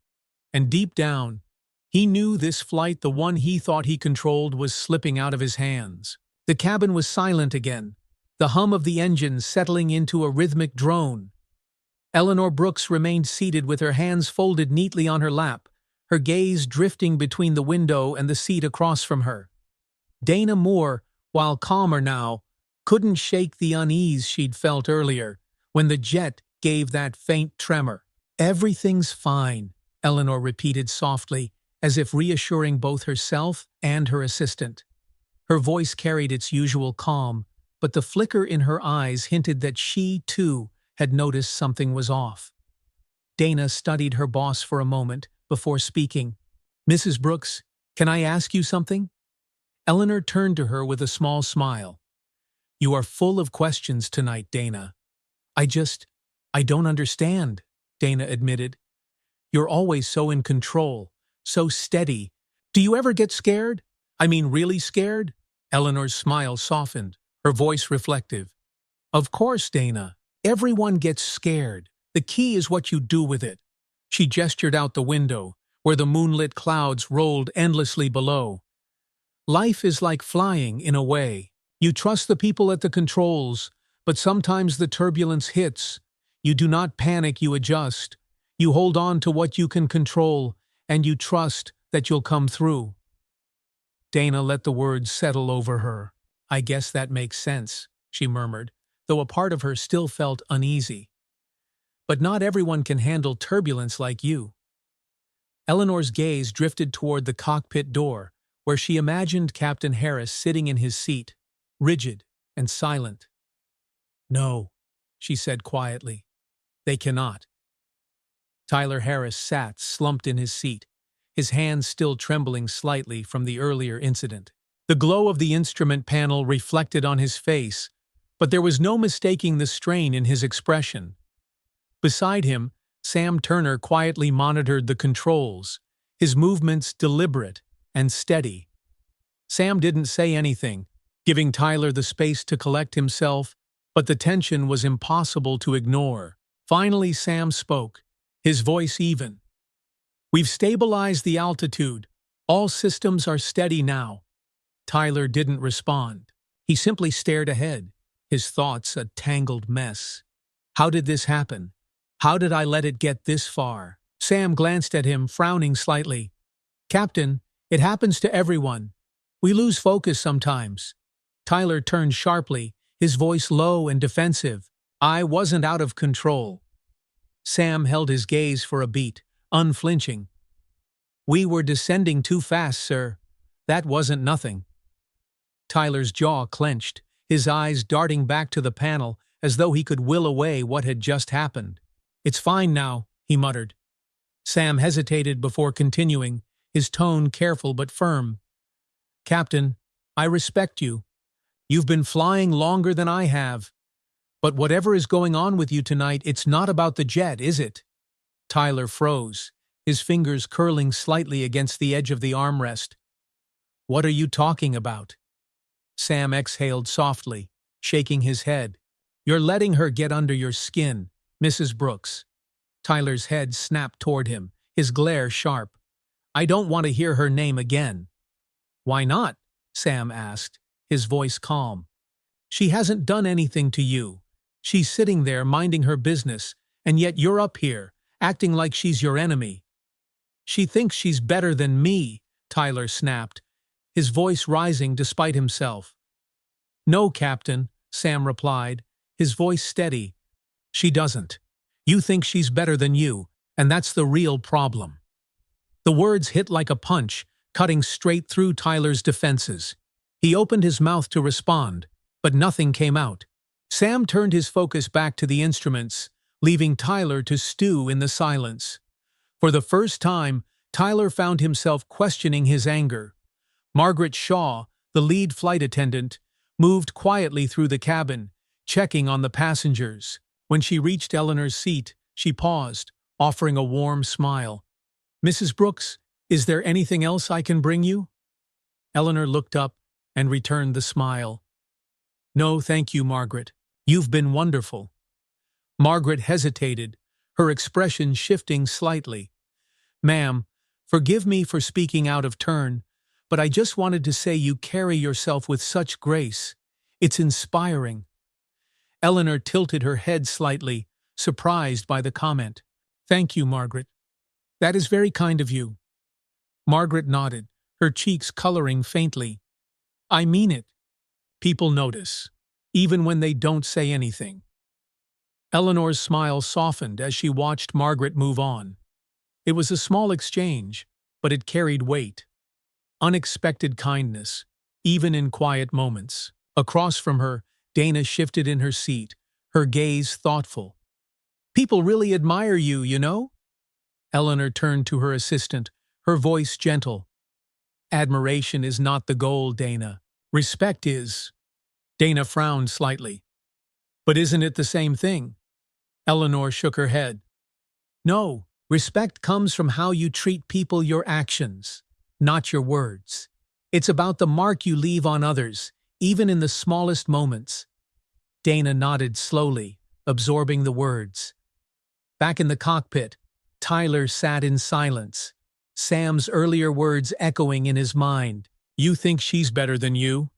And deep down, he knew this flight, the one he thought he controlled, was slipping out of his hands. The cabin was silent again, the hum of the engines settling into a rhythmic drone. Eleanor Brooks remained seated with her hands folded neatly on her lap, her gaze drifting between the window and the seat across from her. Dana Moore, while calmer now, couldn't shake the unease she'd felt earlier, when the jet gave that faint tremor. Everything's fine, Eleanor repeated softly, as if reassuring both herself and her assistant. Her voice carried its usual calm, but the flicker in her eyes hinted that she, too, had noticed something was off. Dana studied her boss for a moment before speaking. Mrs. Brooks, can I ask you something? Eleanor turned to her with a small smile. You are full of questions tonight, Dana. I don't understand, Dana admitted. You're always so in control, so steady. Do you ever get scared? I mean, really scared? Eleanor's smile softened, her voice reflective. Of course, Dana. Everyone gets scared. The key is what you do with it. She gestured out the window, where the moonlit clouds rolled endlessly below. Life is like flying, in a way. You trust the people at the controls, but sometimes the turbulence hits. You do not panic, you adjust. You hold on to what you can control, and you trust that you'll come through. Dana let the words settle over her. I guess that makes sense, she murmured, though a part of her still felt uneasy. But not everyone can handle turbulence like you. Eleanor's gaze drifted toward the cockpit door, where she imagined Captain Harris sitting in his seat, rigid and silent. No, she said quietly. They cannot. Tyler Harris sat slumped in his seat, his hands still trembling slightly from the earlier incident. The glow of the instrument panel reflected on his face, but there was no mistaking the strain in his expression. Beside him, Sam Turner quietly monitored the controls, his movements deliberate and steady. Sam didn't say anything, giving Tyler the space to collect himself, but the tension was impossible to ignore. Finally, Sam spoke, his voice even. We've stabilized the altitude. All systems are steady now. Tyler didn't respond. He simply stared ahead, his thoughts a tangled mess. How did this happen? How did I let it get this far? Sam glanced at him, frowning slightly. Captain, it happens to everyone. We lose focus sometimes. Tyler turned sharply, his voice low and defensive. I wasn't out of control. Sam held his gaze for a beat, unflinching. We were descending too fast, sir. That wasn't nothing. Tyler's jaw clenched, his eyes darting back to the panel as though he could will away what had just happened. It's fine now, he muttered. Sam hesitated before continuing, his tone careful but firm. Captain, I respect you. You've been flying longer than I have. But whatever is going on with you tonight, it's not about the jet, is it? Tyler froze, his fingers curling slightly against the edge of the armrest. What are you talking about? Sam exhaled softly, shaking his head. You're letting her get under your skin, Mrs. Brooks. Tyler's head snapped toward him, his glare sharp. I don't want to hear her name again. Why not? Sam asked, his voice calm. She hasn't done anything to you. She's sitting there minding her business, and yet you're up here, acting like she's your enemy. She thinks she's better than me, Tyler snapped, his voice rising despite himself. No, Captain, Sam replied, his voice steady. She doesn't. You think she's better than you, and that's the real problem. The words hit like a punch, cutting straight through Tyler's defenses. He opened his mouth to respond, but nothing came out. Sam turned his focus back to the instruments, leaving Tyler to stew in the silence. For the first time, Tyler found himself questioning his anger. Margaret Shaw, the lead flight attendant, moved quietly through the cabin, checking on the passengers. When she reached Eleanor's seat, she paused, offering a warm smile. Mrs. Brooks, is there anything else I can bring you? Eleanor looked up and returned the smile. No, thank you, Margaret. You've been wonderful. Margaret hesitated, her expression shifting slightly. Ma'am, forgive me for speaking out of turn, but I just wanted to say you carry yourself with such grace. It's inspiring. Eleanor tilted her head slightly, surprised by the comment. Thank you, Margaret. That is very kind of you. Margaret nodded, her cheeks coloring faintly. I mean it. People notice, even when they don't say anything. Eleanor's smile softened as she watched Margaret move on. It was a small exchange, but it carried weight. Unexpected kindness, even in quiet moments. Across from her, Dana shifted in her seat, her gaze thoughtful. People really admire you, you know? Eleanor turned to her assistant, her voice gentle. Admiration is not the goal, Dana. Respect is. Dana frowned slightly. But isn't it the same thing? Eleanor shook her head. No, respect comes from how you treat people, your actions, not your words. It's about the mark you leave on others, even in the smallest moments. Dana nodded slowly, absorbing the words. Back in the cockpit, Tyler sat in silence, Sam's earlier words echoing in his mind. You think she's better than you?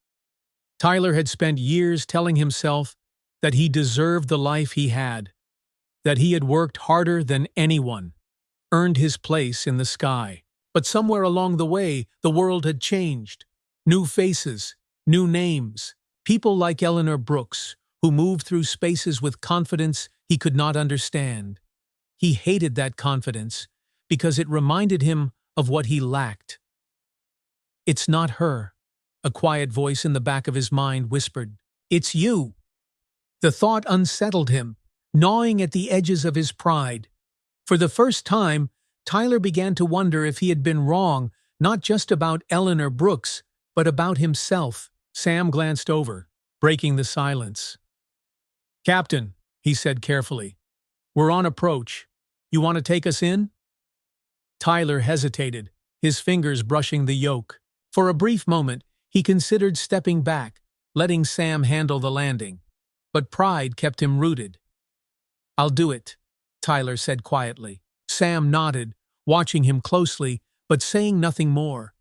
Tyler had spent years telling himself that he deserved the life he had, that he had worked harder than anyone, earned his place in the sky. But somewhere along the way, the world had changed. New faces, new names, people like Eleanor Brooks, who moved through spaces with confidence he could not understand. He hated that confidence because it reminded him of what he lacked. It's not her, a quiet voice in the back of his mind whispered. It's you. The thought unsettled him, gnawing at the edges of his pride. For the first time, Tyler began to wonder if he had been wrong, not just about Eleanor Brooks, but about himself. Sam glanced over, breaking the silence. Captain, he said carefully, we're on approach. You want to take us in? Tyler hesitated, his fingers brushing the yoke. For a brief moment, he considered stepping back, letting Sam handle the landing. But pride kept him rooted. I'll do it, Tyler said quietly. Sam nodded, watching him closely, but saying nothing more.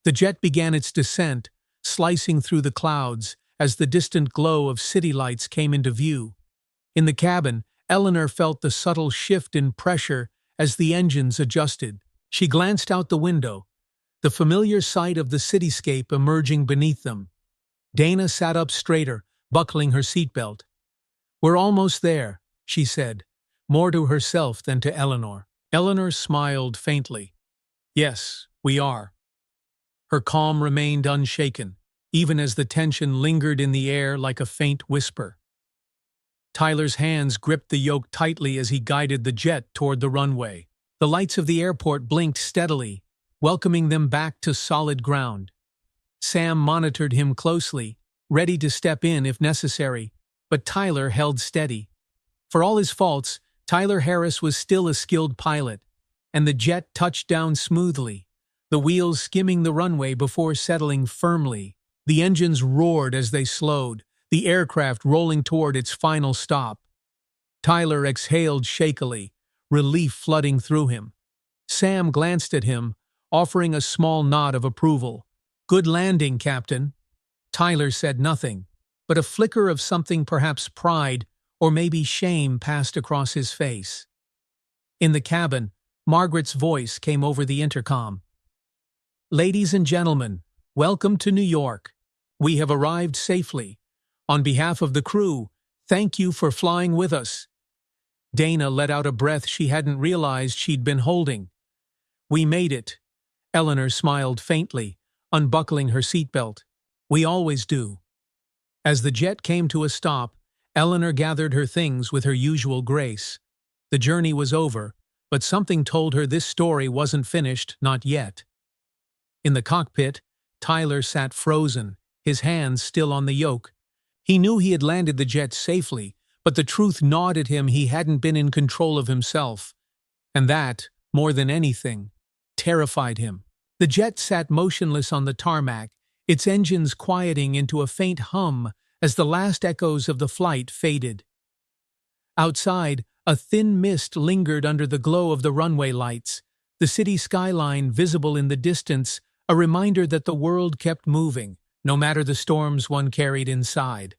The jet began its descent, slicing through the clouds as the distant glow of city lights came into view. In the cabin, Eleanor felt the subtle shift in pressure as the engines adjusted. She glanced out the window, the familiar sight of the cityscape emerging beneath them. Dana sat up straighter, buckling her seatbelt. "We're almost there," she said, more to herself than to Eleanor. Eleanor smiled faintly. "Yes, we are." Her calm remained unshaken, even as the tension lingered in the air like a faint whisper. Tyler's hands gripped the yoke tightly as he guided the jet toward the runway. The lights of the airport blinked steadily, welcoming them back to solid ground. Sam monitored him closely, ready to step in if necessary, but Tyler held steady. For all his faults, Tyler Harris was still a skilled pilot, and the jet touched down smoothly, the wheels skimming the runway before settling firmly. The engines roared as they slowed, the aircraft rolling toward its final stop. Tyler exhaled shakily, relief flooding through him. Sam glanced at him, offering a small nod of approval. "Good landing, Captain." Tyler said nothing, but a flicker of something, perhaps pride or maybe shame, passed across his face. In the cabin, Margaret's voice came over the intercom. "Ladies and gentlemen, welcome to New York. We have arrived safely. On behalf of the crew, thank you for flying with us." Dana let out a breath she hadn't realized she'd been holding. "We made it." Eleanor smiled faintly, unbuckling her seatbelt. "We always do." As the jet came to a stop, Eleanor gathered her things with her usual grace. The journey was over, but something told her this story wasn't finished, not yet. In the cockpit, Tyler sat frozen, his hands still on the yoke. He knew he had landed the jet safely, but the truth gnawed at him he hadn't been in control of himself. And that, more than anything, terrified him. The jet sat motionless on the tarmac, its engines quieting into a faint hum as the last echoes of the flight faded. Outside, a thin mist lingered under the glow of the runway lights, the city skyline visible in the distance, a reminder that the world kept moving, no matter the storms one carried inside.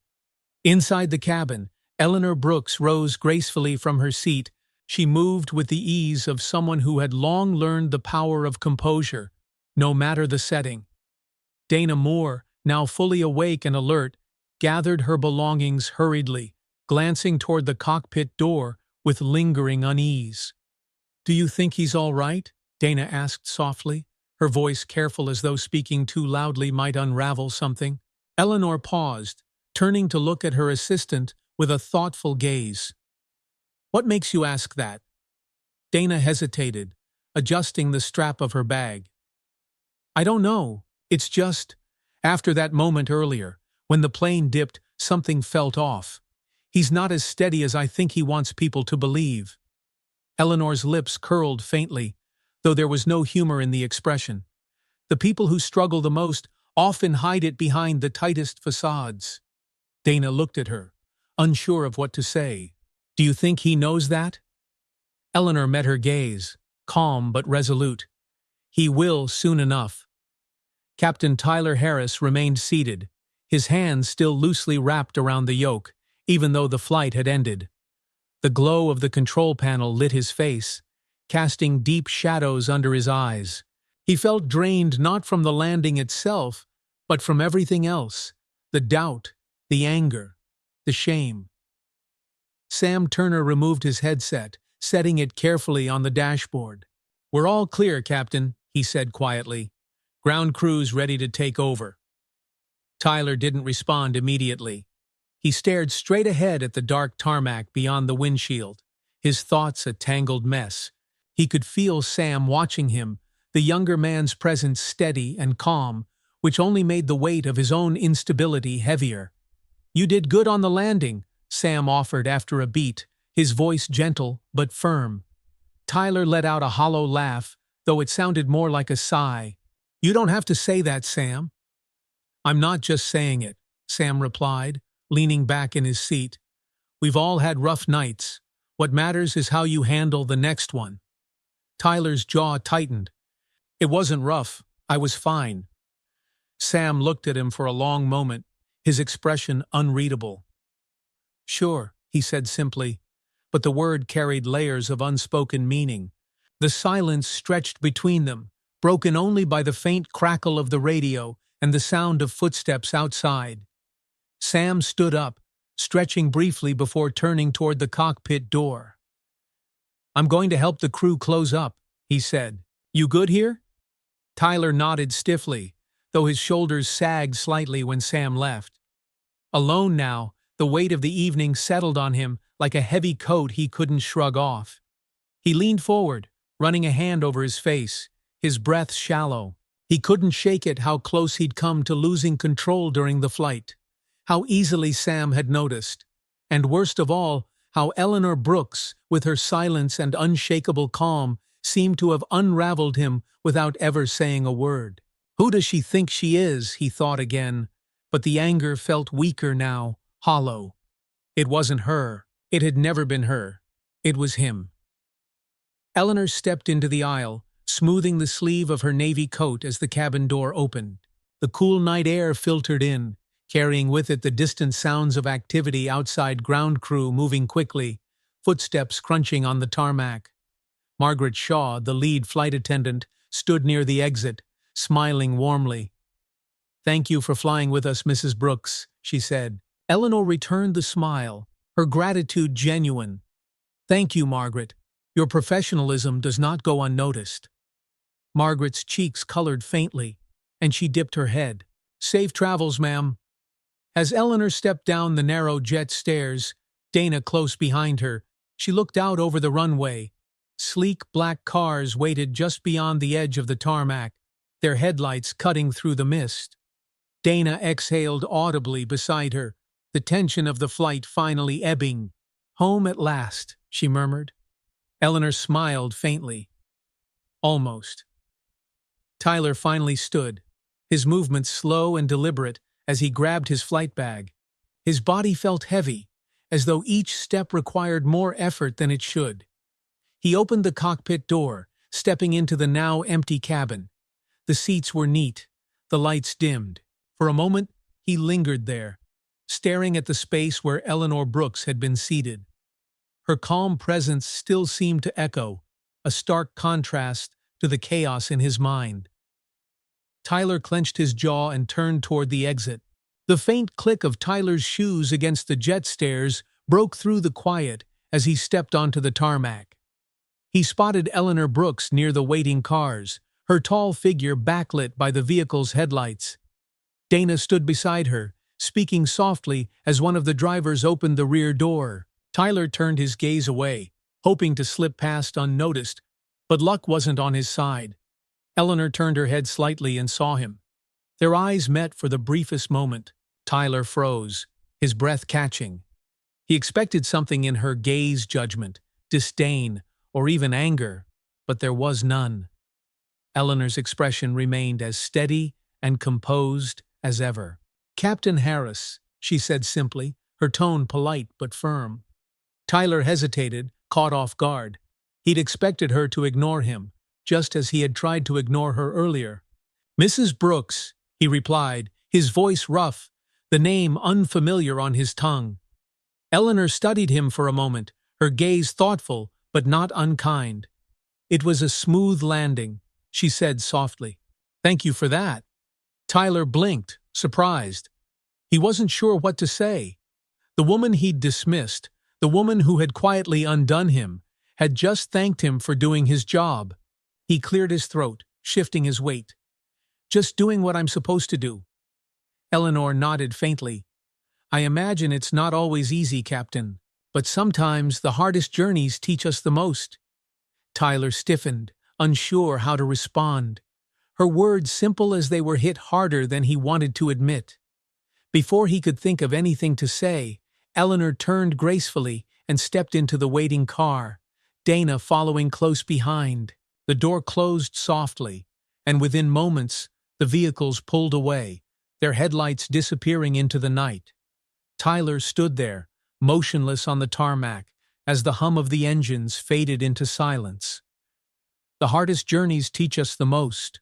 Inside the cabin, Eleanor Brooks rose gracefully from her seat. She moved with the ease of someone who had long learned the power of composure, no matter the setting. Dana Moore, now fully awake and alert, gathered her belongings hurriedly, glancing toward the cockpit door with lingering unease. "Do you think he's all right?" Dana asked softly, her voice careful as though speaking too loudly might unravel something. Eleanor paused, turning to look at her assistant with a thoughtful gaze. "What makes you ask that?" Dana hesitated, adjusting the strap of her bag. "I don't know. It's just, after that moment earlier, when the plane dipped, something felt off. He's not as steady as I think he wants people to believe." Eleanor's lips curled faintly, though there was no humor in the expression. The people who struggle the most often hide it behind the tightest facades. Dana looked at her, unsure of what to say. "Do you think he knows that?" Eleanor met her gaze, calm but resolute. "He will soon enough." Captain Tyler Harris remained seated, his hands still loosely wrapped around the yoke, even though the flight had ended. The glow of the control panel lit his face, casting deep shadows under his eyes. He felt drained not from the landing itself, but from everything else, the doubt, the anger, the shame. Sam Turner removed his headset, setting it carefully on the dashboard. "We're all clear, Captain," he said quietly. "Ground crew's ready to take over." Tyler didn't respond immediately. He stared straight ahead at the dark tarmac beyond the windshield, his thoughts a tangled mess. He could feel Sam watching him, the younger man's presence steady and calm, which only made the weight of his own instability heavier. "You did good on the landing," Sam offered after a beat, his voice gentle but firm. Tyler let out a hollow laugh, though it sounded more like a sigh. "You don't have to say that, Sam." "I'm not just saying it," Sam replied, leaning back in his seat. "We've all had rough nights. What matters is how you handle the next one." Tyler's jaw tightened. "It wasn't rough. I was fine." Sam looked at him for a long moment, his expression unreadable. "Sure," he said simply, but the word carried layers of unspoken meaning. The silence stretched between them, broken only by the faint crackle of the radio and the sound of footsteps outside. Sam stood up, stretching briefly before turning toward the cockpit door. "I'm going to help the crew close up," he said. "You good here?" Tyler nodded stiffly, though his shoulders sagged slightly when Sam left. Alone now, the weight of the evening settled on him like a heavy coat he couldn't shrug off. He leaned forward, running a hand over his face, his breath shallow. He couldn't shake it how close he'd come to losing control during the flight, how easily Sam had noticed, and worst of all, how Eleanor Brooks, with her silence and unshakable calm, seemed to have unraveled him without ever saying a word. Who does she think she is, he thought again, but the anger felt weaker now, hollow. It wasn't her. It had never been her. It was him. Eleanor stepped into the aisle, smoothing the sleeve of her navy coat as the cabin door opened. The cool night air filtered in, carrying with it the distant sounds of activity outside, ground crew moving quickly, footsteps crunching on the tarmac. Margaret Shaw, the lead flight attendant, stood near the exit, smiling warmly. "Thank you for flying with us, Mrs. Brooks," she said. Eleanor returned the smile, her gratitude genuine. "Thank you, Margaret. Your professionalism does not go unnoticed." Margaret's cheeks colored faintly, and she dipped her head. "Safe travels, ma'am." As Eleanor stepped down the narrow jet stairs, Dana close behind her, she looked out over the runway. Sleek black cars waited just beyond the edge of the tarmac, their headlights cutting through the mist. Dana exhaled audibly beside her, the tension of the flight finally ebbing. "Home at last," she murmured. Eleanor smiled faintly. "Almost." Tyler finally stood, his movements slow and deliberate as he grabbed his flight bag. His body felt heavy, as though each step required more effort than it should. He opened the cockpit door, stepping into the now empty cabin. The seats were neat, the lights dimmed. For a moment, he lingered there, staring at the space where Eleanor Brooks had been seated. Her calm presence still seemed to echo, a stark contrast to the chaos in his mind. Tyler clenched his jaw and turned toward the exit. The faint click of Tyler's shoes against the jet stairs broke through the quiet as he stepped onto the tarmac. He spotted Eleanor Brooks near the waiting cars, her tall figure backlit by the vehicle's headlights. Dana stood beside her, speaking softly as one of the drivers opened the rear door. Tyler turned his gaze away, hoping to slip past unnoticed, but luck wasn't on his side. Eleanor turned her head slightly and saw him. Their eyes met for the briefest moment. Tyler froze, his breath catching. He expected something in her gaze: judgment, disdain, or even anger, but there was none. Eleanor's expression remained as steady and composed as ever. "Captain Harris," she said simply, her tone polite but firm. Tyler hesitated, caught off guard. He'd expected her to ignore him, just as he had tried to ignore her earlier. "Mrs. Brooks," he replied, his voice rough, the name unfamiliar on his tongue. Eleanor studied him for a moment, her gaze thoughtful but not unkind. "It was a smooth landing," she said softly. "Thank you for that." Tyler blinked, surprised. He wasn't sure what to say. The woman he'd dismissed, the woman who had quietly undone him, had just thanked him for doing his job. He cleared his throat, shifting his weight. "Just doing what I'm supposed to do." Eleanor nodded faintly. "I imagine it's not always easy, Captain, but sometimes the hardest journeys teach us the most." Tyler stiffened, unsure how to respond. Her words, simple as they were, hit harder than he wanted to admit. Before he could think of anything to say, Eleanor turned gracefully and stepped into the waiting car, Dana following close behind. The door closed softly, and within moments, the vehicles pulled away, their headlights disappearing into the night. Tyler stood there, motionless on the tarmac, as the hum of the engines faded into silence. "The hardest journeys teach us the most."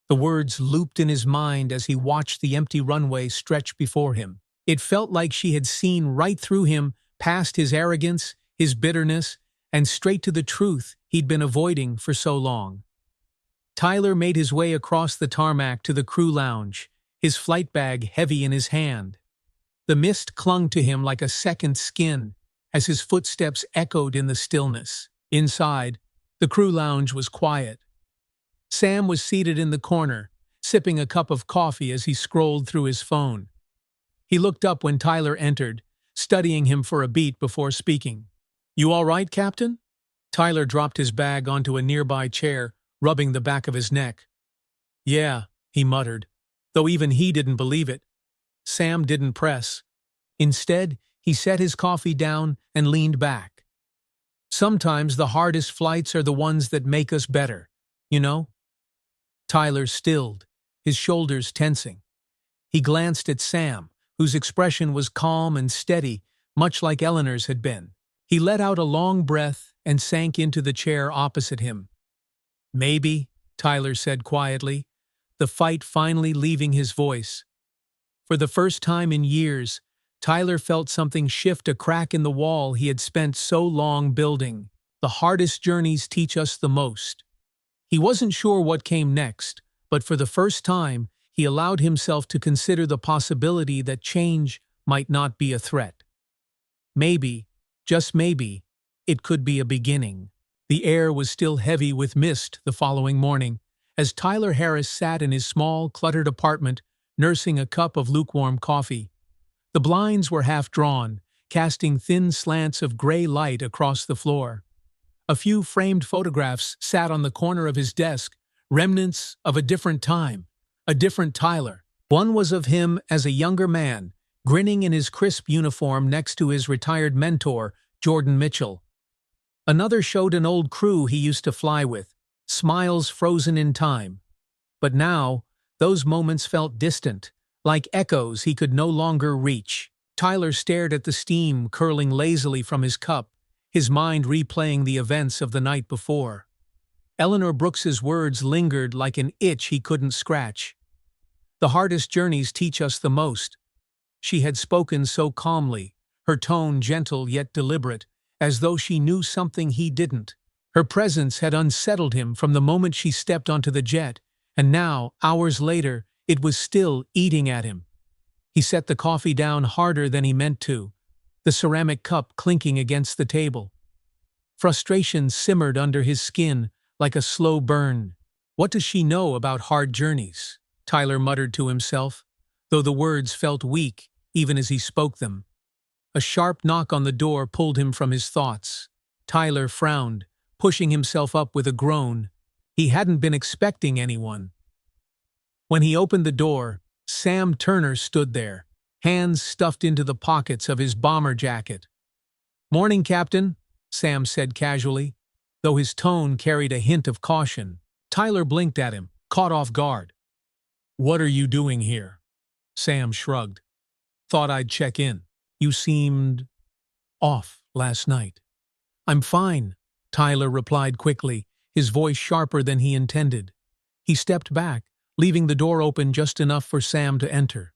The words looped in his mind as he watched the empty runway stretch before him. It felt like she had seen right through him, past his arrogance, his bitterness, and straight to the truth he'd been avoiding for so long. Tyler made his way across the tarmac to the crew lounge, his flight bag heavy in his hand. The mist clung to him like a second skin as his footsteps echoed in the stillness. Inside, the crew lounge was quiet. Sam was seated in the corner, sipping a cup of coffee as he scrolled through his phone. He looked up when Tyler entered, studying him for a beat before speaking. "You all right, Captain?" Tyler dropped his bag onto a nearby chair, rubbing the back of his neck. "Yeah," he muttered, though even he didn't believe it. Sam didn't press. Instead, he set his coffee down and leaned back. "Sometimes the hardest flights are the ones that make us better, you know?" Tyler stilled, his shoulders tensing. He glanced at Sam, whose expression was calm and steady, much like Eleanor's had been. He let out a long breath and sank into the chair opposite him. "Maybe," Tyler said quietly, the fight finally leaving his voice. For the first time in years, Tyler felt something shift a crack in the wall he had spent so long building. The hardest journeys teach us the most. He wasn't sure what came next, but for the first time, he allowed himself to consider the possibility that change might not be a threat. Maybe, just maybe, it could be a beginning. The air was still heavy with mist the following morning, as Tyler Harris sat in his small, cluttered apartment, nursing a cup of lukewarm coffee. The blinds were half drawn, casting thin slants of gray light across the floor. A few framed photographs sat on the corner of his desk, remnants of a different time, a different Tyler. One was of him as a younger man, grinning in his crisp uniform next to his retired mentor, Jordan Mitchell. Another showed an old crew he used to fly with, smiles frozen in time. But now, those moments felt distant, like echoes he could no longer reach. Tyler stared at the steam curling lazily from his cup, his mind replaying the events of the night before. Eleanor Brooks's words lingered like an itch he couldn't scratch. "The hardest journeys teach us the most." She had spoken so calmly, her tone gentle yet deliberate, as though she knew something he didn't. Her presence had unsettled him from the moment she stepped onto the jet, and now, hours later, it was still eating at him. He set the coffee down harder than he meant to, the ceramic cup clinking against the table. Frustration simmered under his skin like a slow burn. "What does she know about hard journeys?" Tyler muttered to himself, though the words felt weak even as he spoke them. A sharp knock on the door pulled him from his thoughts. Tyler frowned, pushing himself up with a groan. He hadn't been expecting anyone. When he opened the door, Sam Turner stood there, hands stuffed into the pockets of his bomber jacket. "Morning, Captain," Sam said casually, though his tone carried a hint of caution. Tyler blinked at him, caught off guard. "What are you doing here?" Sam shrugged. "Thought I'd check in. You seemed off last night." "I'm fine," Tyler replied quickly, his voice sharper than he intended. He stepped back, leaving the door open just enough for Sam to enter.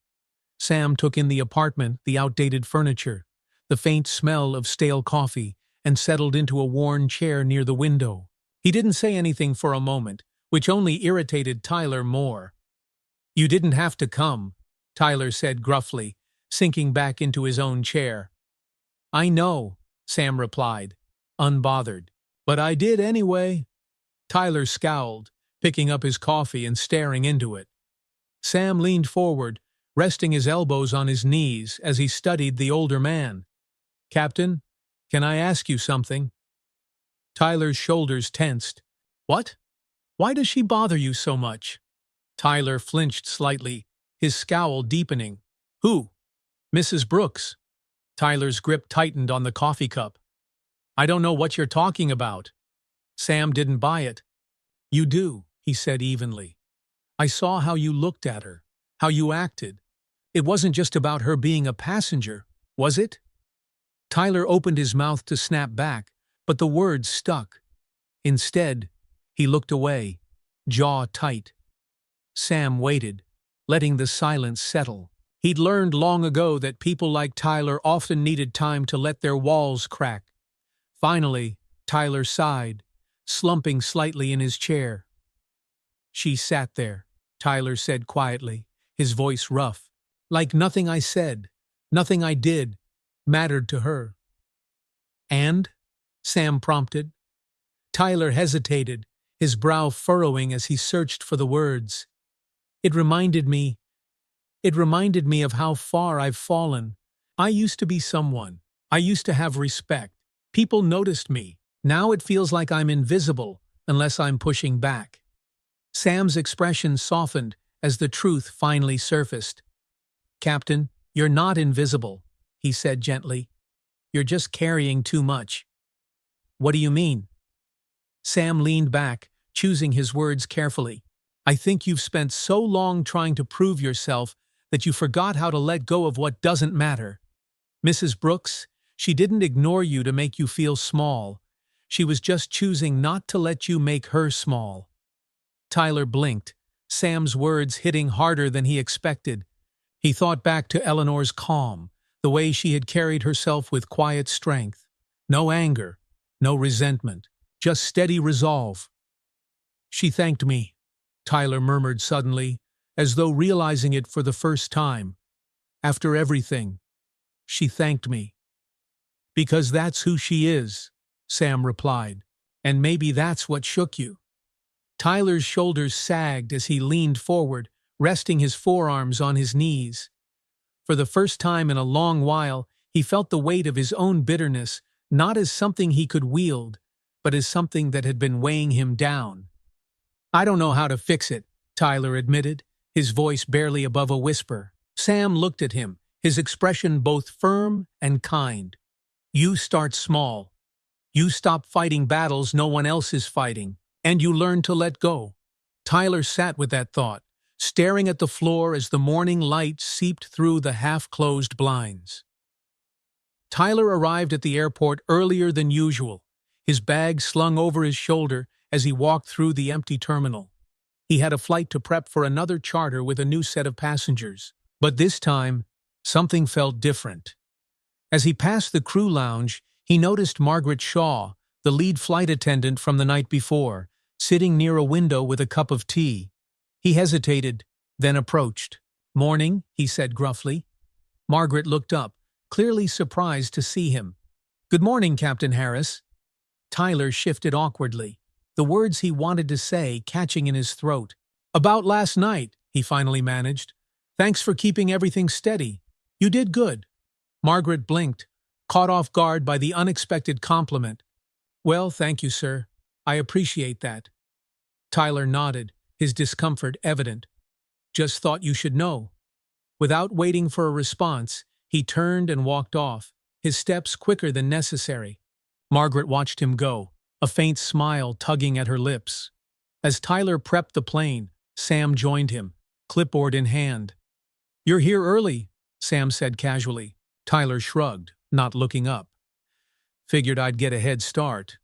Sam took in the apartment, the outdated furniture, the faint smell of stale coffee, and settled into a worn chair near the window. He didn't say anything for a moment, which only irritated Tyler more. "You didn't have to come," Tyler said gruffly, sinking back into his own chair. "I know," Sam replied, unbothered. "But I did anyway." Tyler scowled, picking up his coffee and staring into it. Sam leaned forward, resting his elbows on his knees as he studied the older man. "Captain, can I ask you something?" Tyler's shoulders tensed. "What? Why does she bother you so much?" Tyler flinched slightly, his scowl deepening. "Who? Mrs. Brooks?" Tyler's grip tightened on the coffee cup. "I don't know what you're talking about." Sam didn't buy it. "You do," he said evenly. "I saw how you looked at her, how you acted. It wasn't just about her being a passenger, was it?" Tyler opened his mouth to snap back, but the words stuck. Instead, he looked away, jaw tight. Sam waited, letting the silence settle. He'd learned long ago that people like Tyler often needed time to let their walls crack. Finally, Tyler sighed, slumping slightly in his chair. She sat there, Tyler said quietly, his voice rough, like nothing I said, nothing I did, mattered to her. And? Sam prompted. Tyler hesitated, his brow furrowing as he searched for the words. It reminded me of how far I've fallen. I used to be someone. I used to have respect. People noticed me. Now it feels like I'm invisible, unless I'm pushing back. Sam's expression softened as the truth finally surfaced. Captain, you're not invisible, he said gently. You're just carrying too much. What do you mean? Sam leaned back, choosing his words carefully. I think you've spent so long trying to prove yourself that you forgot how to let go of what doesn't matter. Mrs. Brooks, she didn't ignore you to make you feel small. She was just choosing not to let you make her small. Tyler blinked, Sam's words hitting harder than he expected. He thought back to Eleanor's calm, the way she had carried herself with quiet strength. No anger, no resentment, just steady resolve. She thanked me, Tyler murmured suddenly, as though realizing it for the first time. After everything, she thanked me. Because that's who she is, Sam replied, and maybe that's what shook you. Tyler's shoulders sagged as he leaned forward, resting his forearms on his knees. For the first time in a long while, he felt the weight of his own bitterness, not as something he could wield, but as something that had been weighing him down. I don't know how to fix it, Tyler admitted, his voice barely above a whisper. Sam looked at him, his expression both firm and kind. You start small. You stop fighting battles no one else is fighting, and you learn to let go. Tyler sat with that thought, staring at the floor as the morning light seeped through the half-closed blinds. Tyler arrived at the airport earlier than usual, his bag slung over his shoulder as he walked through the empty terminal. He had a flight to prep for another charter with a new set of passengers. But this time, something felt different. As he passed the crew lounge, he noticed Margaret Shaw, the lead flight attendant from the night before, sitting near a window with a cup of tea. He hesitated, then approached. Morning, he said gruffly. Margaret looked up, clearly surprised to see him. Good morning, Captain Harris. Tyler shifted awkwardly, the words he wanted to say catching in his throat. About last night, he finally managed. Thanks for keeping everything steady. You did good. Margaret blinked, caught off guard by the unexpected compliment. Well, thank you, sir. I appreciate that. Tyler nodded, his discomfort evident. Just thought you should know. Without waiting for a response, he turned and walked off, his steps quicker than necessary. Margaret watched him go, a faint smile tugging at her lips. As Tyler prepped the plane, Sam joined him, clipboard in hand. You're here early, Sam said casually. Tyler shrugged, not looking up. Figured I'd get a head start.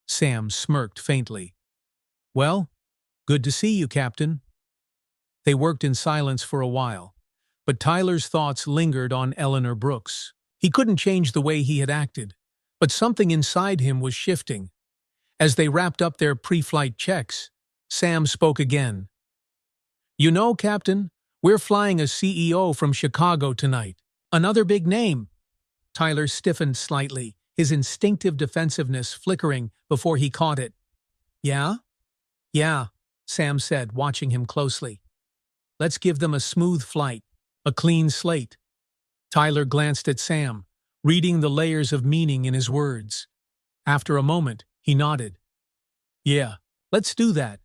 Sam smirked faintly. Well, good to see you, Captain. They worked in silence for a while, but Tyler's thoughts lingered on Eleanor Brooks. He couldn't change the way he had acted, but something inside him was shifting. As they wrapped up their pre-flight checks, Sam spoke again. You know, Captain, we're flying a CEO from Chicago tonight. Another big name. Tyler stiffened slightly, his instinctive defensiveness flickering before he caught it. Yeah? Yeah, Sam said, watching him closely. Let's give them a smooth flight, a clean slate. Tyler glanced at Sam, reading the layers of meaning in his words. After a moment, he nodded. Yeah, let's do that.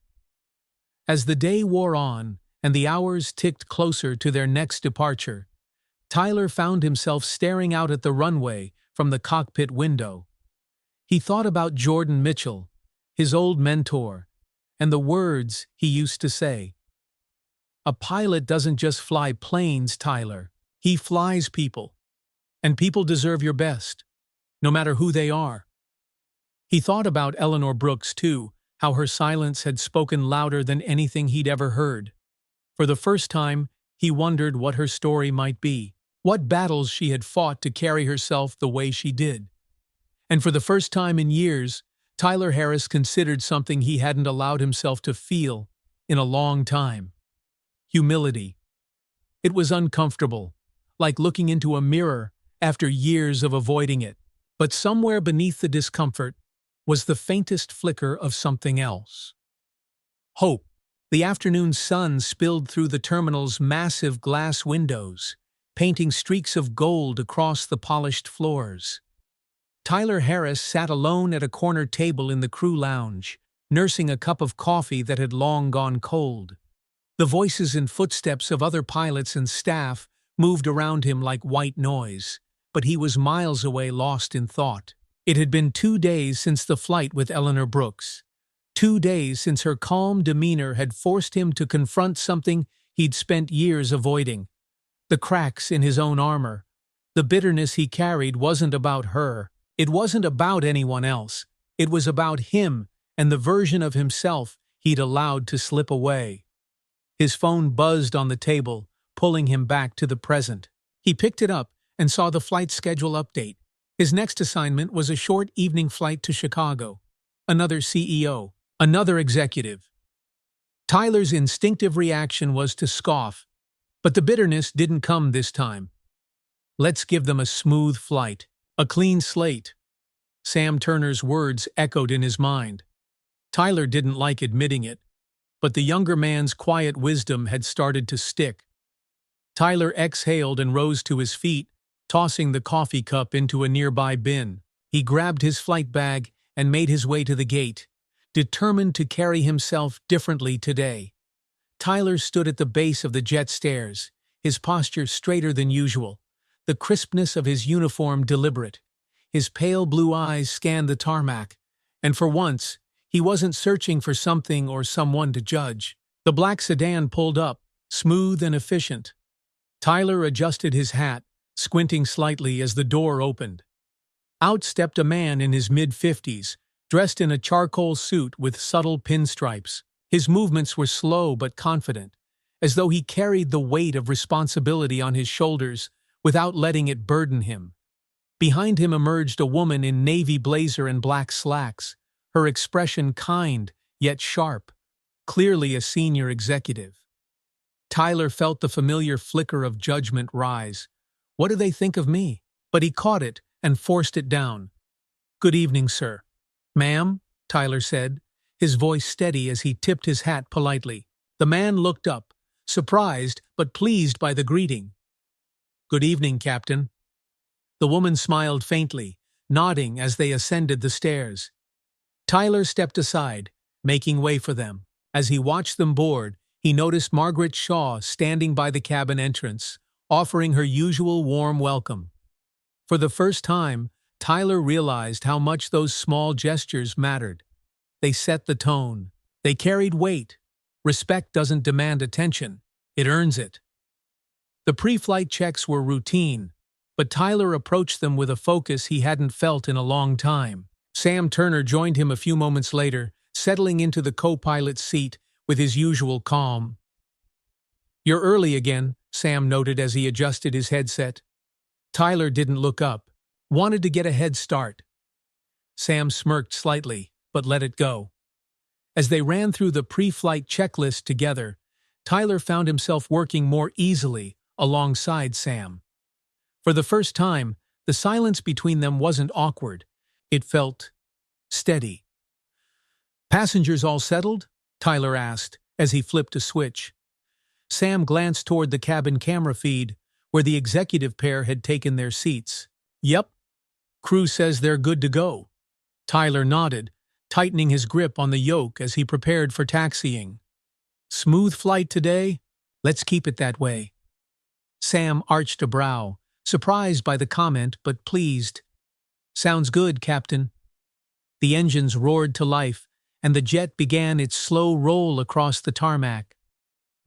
As the day wore on and the hours ticked closer to their next departure, Tyler found himself staring out at the runway from the cockpit window. He thought about Jordan Mitchell, his old mentor, and the words he used to say. A pilot doesn't just fly planes, Tyler. He flies people. And people deserve your best, no matter who they are. He thought about Eleanor Brooks, too, how her silence had spoken louder than anything he'd ever heard. For the first time, he wondered what her story might be, what battles she had fought to carry herself the way she did. And for the first time in years, Tyler Harris considered something he hadn't allowed himself to feel. in a long time. Humility. It was uncomfortable, like looking into a mirror after years of avoiding it. But somewhere beneath the discomfort was the faintest flicker of something else. Hope. The afternoon sun spilled through the terminal's massive glass windows, painting streaks of gold across the polished floors. Tyler Harris sat alone at a corner table in the crew lounge, nursing a cup of coffee that had long gone cold. The voices and footsteps of other pilots and staff moved around him like white noise, but he was miles away, lost in thought. It had been 2 days since the flight with Eleanor Brooks. 2 days since her calm demeanor had forced him to confront something he'd spent years avoiding. The cracks in his own armor. The bitterness he carried wasn't about her. It wasn't about anyone else. It was about him and the version of himself he'd allowed to slip away. His phone buzzed on the table, pulling him back to the present. He picked it up and saw the flight schedule update. His next assignment was a short evening flight to Chicago. Another CEO. Another executive. Tyler's instinctive reaction was to scoff, but the bitterness didn't come this time. Let's give them a smooth flight, a clean slate. Sam Turner's words echoed in his mind. Tyler didn't like admitting it, but the younger man's quiet wisdom had started to stick. Tyler exhaled and rose to his feet, tossing the coffee cup into a nearby bin. He grabbed his flight bag and made his way to the gate, determined to carry himself differently today. Tyler stood at the base of the jet stairs, his posture straighter than usual, the crispness of his uniform deliberate. His pale blue eyes scanned the tarmac, and for once, he wasn't searching for something or someone to judge. The black sedan pulled up, smooth and efficient. Tyler adjusted his hat, squinting slightly as the door opened. Out stepped a man in his mid-50s, dressed in a charcoal suit with subtle pinstripes. His movements were slow but confident, as though he carried the weight of responsibility on his shoulders without letting it burden him. Behind him emerged a woman in navy blazer and black slacks, her expression kind yet sharp, clearly a senior executive. Tyler felt the familiar flicker of judgment rise. What do they think of me? But he caught it and forced it down. Good evening, sir. Ma'am, Tyler said, his voice steady as he tipped his hat politely. The man looked up, surprised but pleased by the greeting. Good evening, Captain. The woman smiled faintly, nodding as they ascended the stairs. Tyler stepped aside, making way for them. As he watched them board, he noticed Margaret Shaw standing by the cabin entrance, offering her usual warm welcome. For the first time, Tyler realized how much those small gestures mattered. They set the tone. They carried weight. Respect doesn't demand attention. It earns it. The pre-flight checks were routine, but Tyler approached them with a focus he hadn't felt in a long time. Sam Turner joined him a few moments later, settling into the co-pilot's seat with his usual calm. You're early again, Sam noted as he adjusted his headset. Tyler didn't look up. Wanted to get a head start. Sam smirked slightly, but let it go. As they ran through the pre-flight checklist together, Tyler found himself working more easily alongside Sam. For the first time, the silence between them wasn't awkward. It felt steady. Passengers all settled? Tyler asked as he flipped a switch. Sam glanced toward the cabin camera feed, where the executive pair had taken their seats. Yep. Crew says they're good to go. Tyler nodded, tightening his grip on the yoke as he prepared for taxiing. Smooth flight today? Let's keep it that way. Sam arched a brow, surprised by the comment but pleased. Sounds good, Captain. The engines roared to life, and the jet began its slow roll across the tarmac.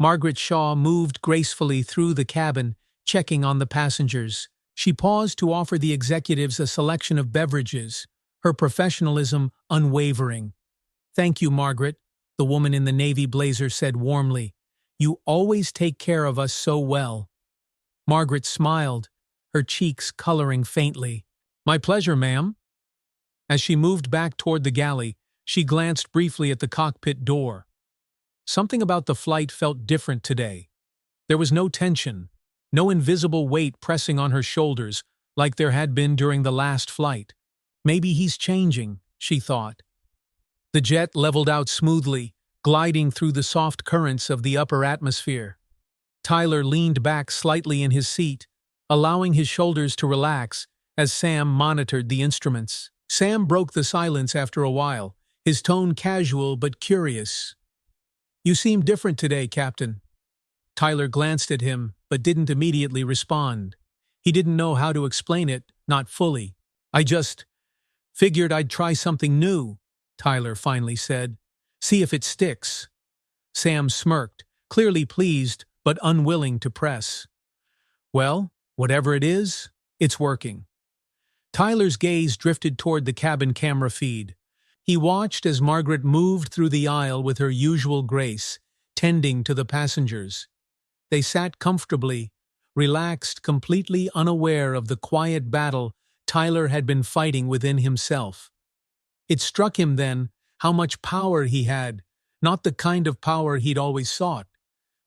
Margaret Shaw moved gracefully through the cabin, checking on the passengers. She paused to offer the executives a selection of beverages, her professionalism unwavering. Thank you, Margaret, the woman in the navy blazer said warmly. You always take care of us so well. Margaret smiled, her cheeks coloring faintly. My pleasure, ma'am. As she moved back toward the galley, she glanced briefly at the cockpit door. Something about the flight felt different today. There was no tension, no invisible weight pressing on her shoulders like there had been during the last flight. Maybe he's changing, she thought. The jet leveled out smoothly, gliding through the soft currents of the upper atmosphere. Tyler leaned back slightly in his seat, allowing his shoulders to relax as Sam monitored the instruments. Sam broke the silence after a while, his tone casual but curious. "You seem different today, Captain." Tyler glanced at him, but didn't immediately respond. He didn't know how to explain it, not fully. "I just figured I'd try something new," Tyler finally said. "See if it sticks." Sam smirked, clearly pleased but unwilling to press. "Well, whatever it is, it's working." Tyler's gaze drifted toward the cabin camera feed. He watched as Margaret moved through the aisle with her usual grace, tending to the passengers. They sat comfortably, relaxed, completely unaware of the quiet battle Tyler had been fighting within himself. It struck him then how much power he had, not the kind of power he'd always sought,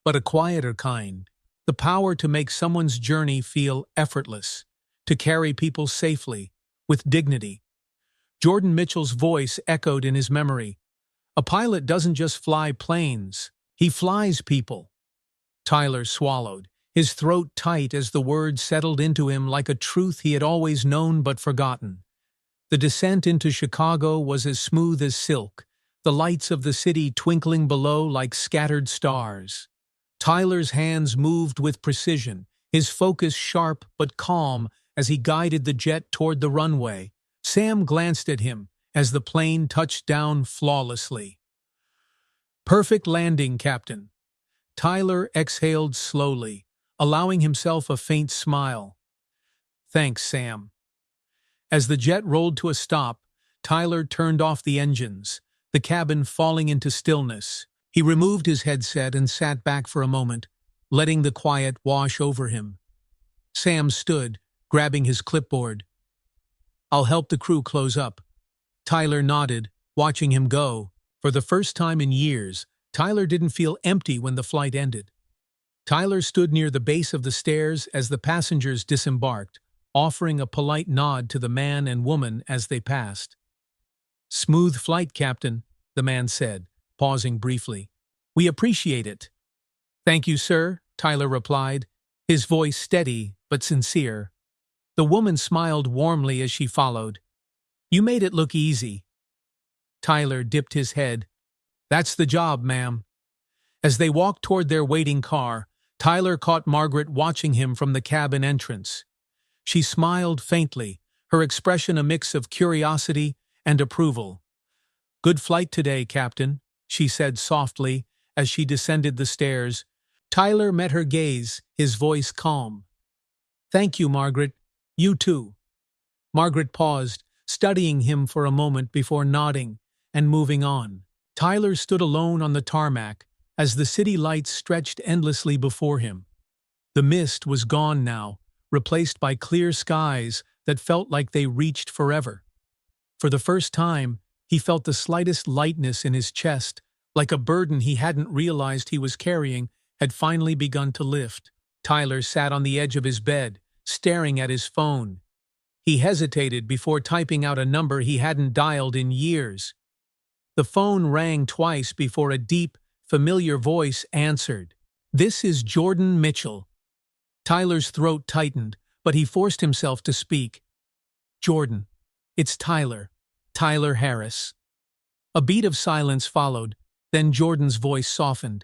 but a quieter kind, the power to make someone's journey feel effortless, to carry people safely, with dignity. Jordan Mitchell's voice echoed in his memory. "A pilot doesn't just fly planes, he flies people." Tyler swallowed, his throat tight as the words settled into him like a truth he had always known but forgotten. The descent into Chicago was as smooth as silk, the lights of the city twinkling below like scattered stars. Tyler's hands moved with precision, his focus sharp but calm as he guided the jet toward the runway. Sam glanced at him as the plane touched down flawlessly. "Perfect landing, Captain." Tyler exhaled slowly, allowing himself a faint smile. "Thanks, Sam." As the jet rolled to a stop, Tyler turned off the engines, the cabin falling into stillness. He removed his headset and sat back for a moment, letting the quiet wash over him. Sam stood, grabbing his clipboard. "I'll help the crew close up." Tyler nodded, watching him go. For the first time in years, Tyler didn't feel empty when the flight ended. Tyler stood near the base of the stairs as the passengers disembarked, offering a polite nod to the man and woman as they passed. "Smooth flight, Captain," the man said, pausing briefly. "We appreciate it." "Thank you, sir," Tyler replied, his voice steady but sincere. The woman smiled warmly as she followed. "You made it look easy." Tyler dipped his head. "That's the job, ma'am." As they walked toward their waiting car, Tyler caught Margaret watching him from the cabin entrance. She smiled faintly, her expression a mix of curiosity and approval. "Good flight today, Captain," she said softly as she descended the stairs. Tyler met her gaze, his voice calm. "Thank you, Margaret. You too." Margaret paused, studying him for a moment before nodding and moving on. Tyler stood alone on the tarmac as the city lights stretched endlessly before him. The mist was gone now, replaced by clear skies that felt like they reached forever. For the first time, he felt the slightest lightness in his chest, like a burden he hadn't realized he was carrying had finally begun to lift. Tyler sat on the edge of his bed, staring at his phone. He hesitated before typing out a number he hadn't dialed in years. The phone rang twice before a deep, familiar voice answered. "This is Jordan Mitchell." Tyler's throat tightened, but he forced himself to speak. "Jordan, it's Tyler. Tyler Harris." A beat of silence followed, then Jordan's voice softened.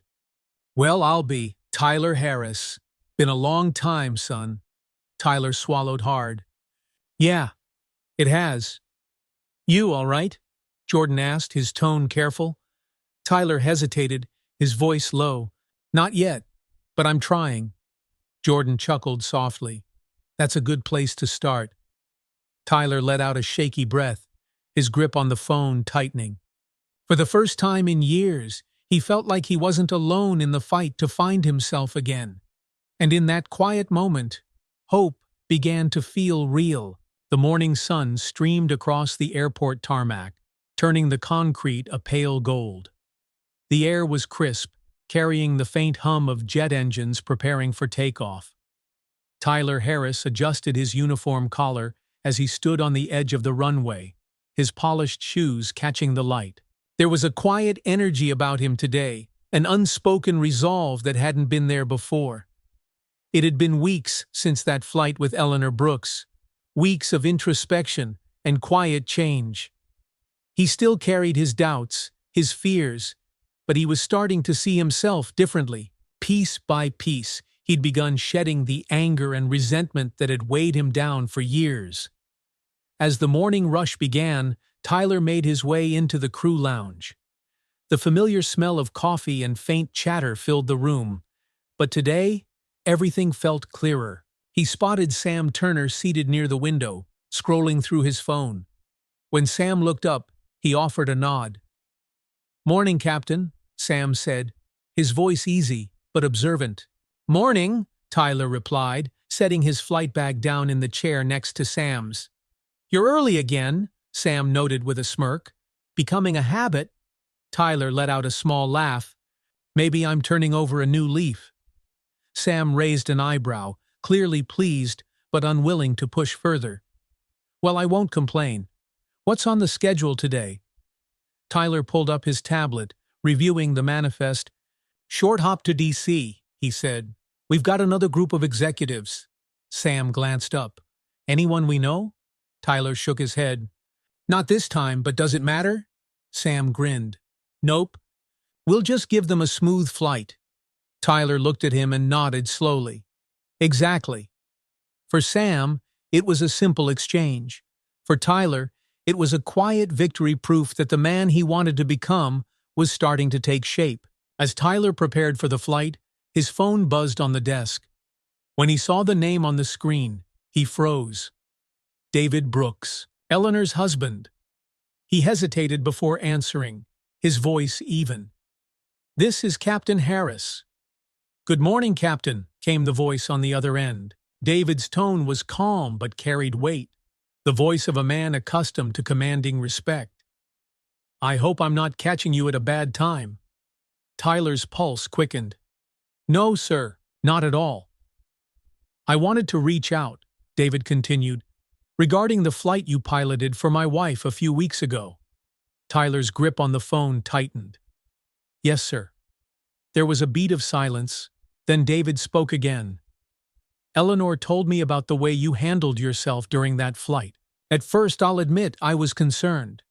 "Well, I'll be Tyler Harris. Been a long time, son." Tyler swallowed hard. "Yeah, it has." "You all right?" Jordan asked, his tone careful. Tyler hesitated, his voice low. "Not yet, but I'm trying." Jordan chuckled softly. "That's a good place to start." Tyler let out a shaky breath, his grip on the phone tightening. For the first time in years, he felt like he wasn't alone in the fight to find himself again. And in that quiet moment, hope began to feel real. The morning sun streamed across the airport tarmac, turning the concrete a pale gold. The air was crisp, carrying the faint hum of jet engines preparing for takeoff. Tyler Harris adjusted his uniform collar as he stood on the edge of the runway, his polished shoes catching the light. There was a quiet energy about him today, an unspoken resolve that hadn't been there before. It had been weeks since that flight with Eleanor Brooks, weeks of introspection and quiet change. He still carried his doubts, his fears, but he was starting to see himself differently. Piece by piece, he'd begun shedding the anger and resentment that had weighed him down for years. As the morning rush began, Tyler made his way into the crew lounge. The familiar smell of coffee and faint chatter filled the room, but today, everything felt clearer. He spotted Sam Turner seated near the window, scrolling through his phone. When Sam looked up, he offered a nod. "Morning, Captain," Sam said, his voice easy but observant. "Morning," Tyler replied, setting his flight bag down in the chair next to Sam's. "You're early again," Sam noted with a smirk. "Becoming a habit." Tyler let out a small laugh. "Maybe I'm turning over a new leaf." Sam raised an eyebrow, clearly pleased but unwilling to push further. "Well, I won't complain. What's on the schedule today?" Tyler pulled up his tablet, reviewing the manifest. "Short hop to D.C., he said. "We've got another group of executives." Sam glanced up. "Anyone we know?" Tyler shook his head. "Not this time, but does it matter?" Sam grinned. "Nope. We'll just give them a smooth flight." Tyler looked at him and nodded slowly. "Exactly." For Sam, it was a simple exchange. For Tyler, it was a quiet victory, proof that the man he wanted to become was starting to take shape. As Tyler prepared for the flight, his phone buzzed on the desk. When he saw the name on the screen, he froze. David Brooks, Eleanor's husband. He hesitated before answering, his voice even. "This is Captain Harris." "Good morning, Captain," came the voice on the other end. David's tone was calm but carried weight, the voice of a man accustomed to commanding respect. "I hope I'm not catching you at a bad time." Tyler's pulse quickened. "No, sir, not at all." "I wanted to reach out," David continued, "regarding the flight you piloted for my wife a few weeks ago." Tyler's grip on the phone tightened. "Yes, sir." There was a beat of silence, then David spoke again. "Eleanor told me about the way you handled yourself during that flight. At first, I'll admit, I was concerned.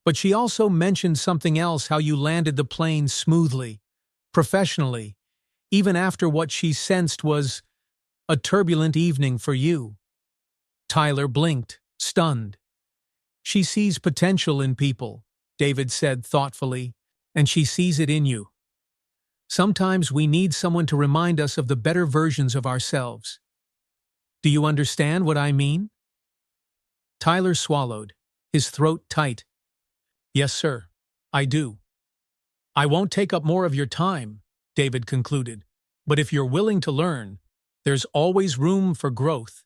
But she also mentioned something else, how you landed the plane smoothly, professionally, even after what she sensed was a turbulent evening for you." Tyler blinked, stunned. "She sees potential in people," David said thoughtfully, "and she sees it in you. Sometimes we need someone to remind us of the better versions of ourselves. Do you understand what I mean?" Tyler swallowed, his throat tight. "Yes, sir, I do." "I won't take up more of your time," David concluded, "but if you're willing to learn, there's always room for growth.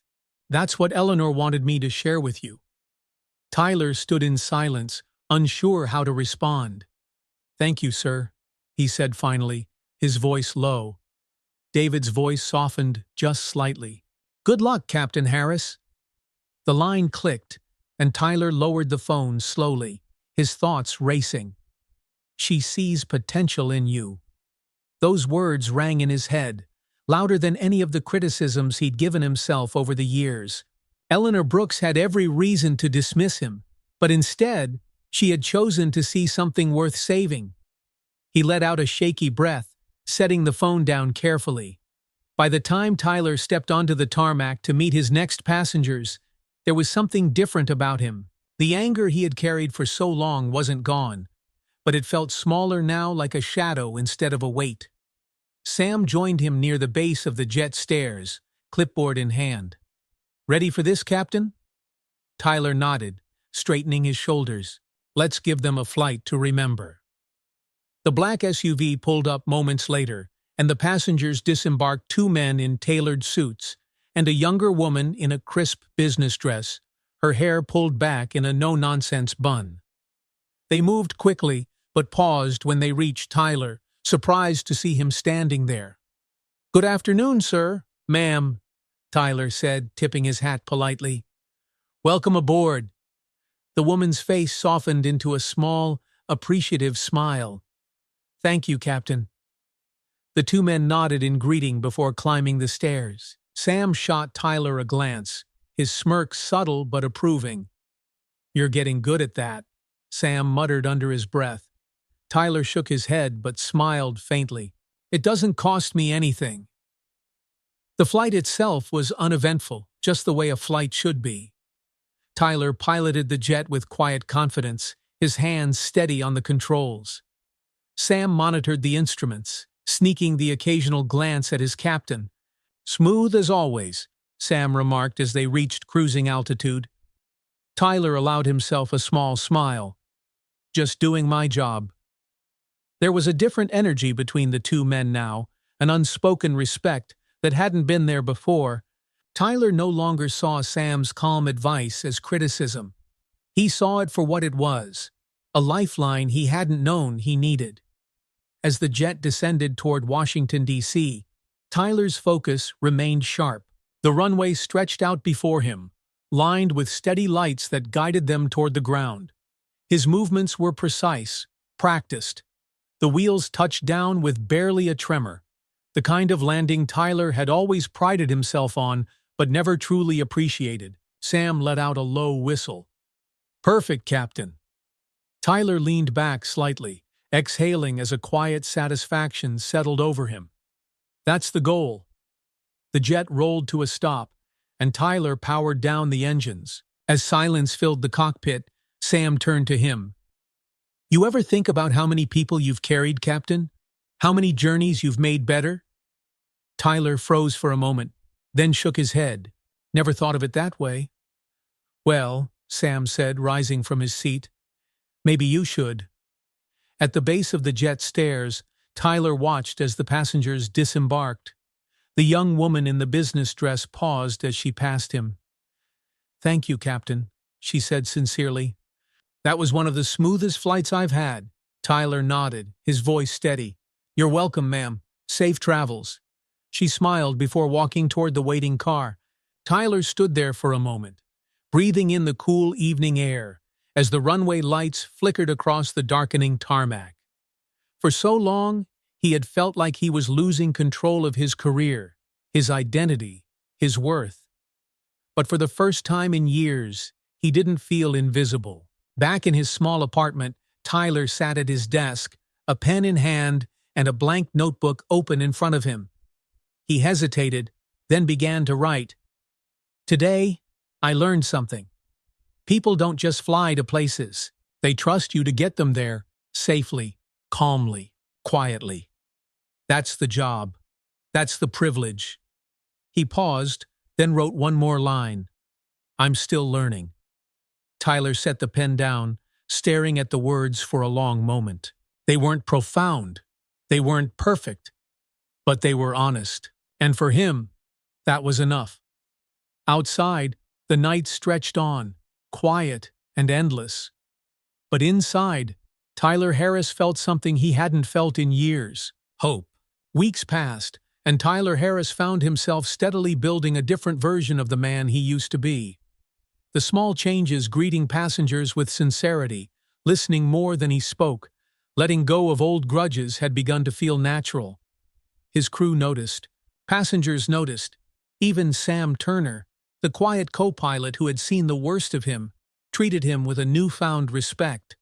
That's what Eleanor wanted me to share with you." Tyler stood in silence, unsure how to respond. "Thank you, sir," he said finally, his voice low. David's voice softened just slightly. "Good luck, Captain Harris." The line clicked, and Tyler lowered the phone slowly, his thoughts racing. "She sees potential in you." Those words rang in his head, louder than any of the criticisms he'd given himself over the years. Eleanor Brooks had every reason to dismiss him, but instead, she had chosen to see something worth saving. He let out a shaky breath, setting the phone down carefully. By the time Tyler stepped onto the tarmac to meet his next passengers, there was something different about him. The anger he had carried for so long wasn't gone, but it felt smaller now, like a shadow instead of a weight. Sam joined him near the base of the jet stairs, clipboard in hand. "Ready for this, Captain?" Tyler nodded, straightening his shoulders. "Let's give them a flight to remember." The black SUV pulled up moments later, and the passengers disembarked, two men in tailored suits and a younger woman in a crisp business dress, her hair pulled back in a no-nonsense bun. They moved quickly, but paused when they reached Tyler, surprised to see him standing there. "Good afternoon, sir." "Ma'am," Tyler said, tipping his hat politely. "Welcome aboard." The woman's face softened into a small, appreciative smile. "Thank you, Captain." The two men nodded in greeting before climbing the stairs. Sam shot Tyler a glance, his smirk subtle but approving. "You're getting good at that," Sam muttered under his breath. Tyler shook his head but smiled faintly. "It doesn't cost me anything." The flight itself was uneventful, just the way a flight should be. Tyler piloted the jet with quiet confidence, his hands steady on the controls. Sam monitored the instruments, sneaking the occasional glance at his captain. "Smooth as always," Sam remarked as they reached cruising altitude. Tyler allowed himself a small smile. "Just doing my job." There was a different energy between the two men now, an unspoken respect that hadn't been there before. Tyler no longer saw Sam's calm advice as criticism. He saw it for what it was, a lifeline he hadn't known he needed. As the jet descended toward Washington, D.C., Tyler's focus remained sharp. The runway stretched out before him, lined with steady lights that guided them toward the ground. His movements were precise, practiced. The wheels touched down with barely a tremor, the kind of landing Tyler had always prided himself on but never truly appreciated. Sam let out a low whistle. "Perfect, Captain." Tyler leaned back slightly, exhaling as a quiet satisfaction settled over him. "That's the goal." The jet rolled to a stop, and Tyler powered down the engines. As silence filled the cockpit, Sam turned to him. "You ever think about how many people you've carried, Captain? How many journeys you've made better?" Tyler froze for a moment, then shook his head. "Never thought of it that way." "Well," Sam said, rising from his seat, "maybe you should." At the base of the jet stairs, Tyler watched as the passengers disembarked. The young woman in the business dress paused as she passed him. "Thank you, Captain," she said sincerely. "That was one of the smoothest flights I've had." Tyler nodded, his voice steady. "You're welcome, ma'am. Safe travels." She smiled before walking toward the waiting car. Tyler stood there for a moment, breathing in the cool evening air, as the runway lights flickered across the darkening tarmac. For so long, he had felt like he was losing control of his career, his identity, his worth. But for the first time in years, he didn't feel invisible. Back in his small apartment, Tyler sat at his desk, a pen in hand and a blank notebook open in front of him. He hesitated, then began to write. "Today, I learned something. People don't just fly to places. They trust you to get them there, safely, calmly, quietly. That's the job. That's the privilege." He paused, then wrote one more line. "I'm still learning." Tyler set the pen down, staring at the words for a long moment. They weren't profound. They weren't perfect. But they were honest. And for him, that was enough. Outside, the night stretched on, quiet and endless. But inside, Tyler Harris felt something he hadn't felt in years: hope. Weeks passed, and Tyler Harris found himself steadily building a different version of the man he used to be. The small changes, greeting passengers with sincerity, listening more than he spoke, letting go of old grudges, had begun to feel natural. His crew noticed. Passengers noticed. Even Sam Turner, the quiet co-pilot who had seen the worst of him, treated him with a newfound respect.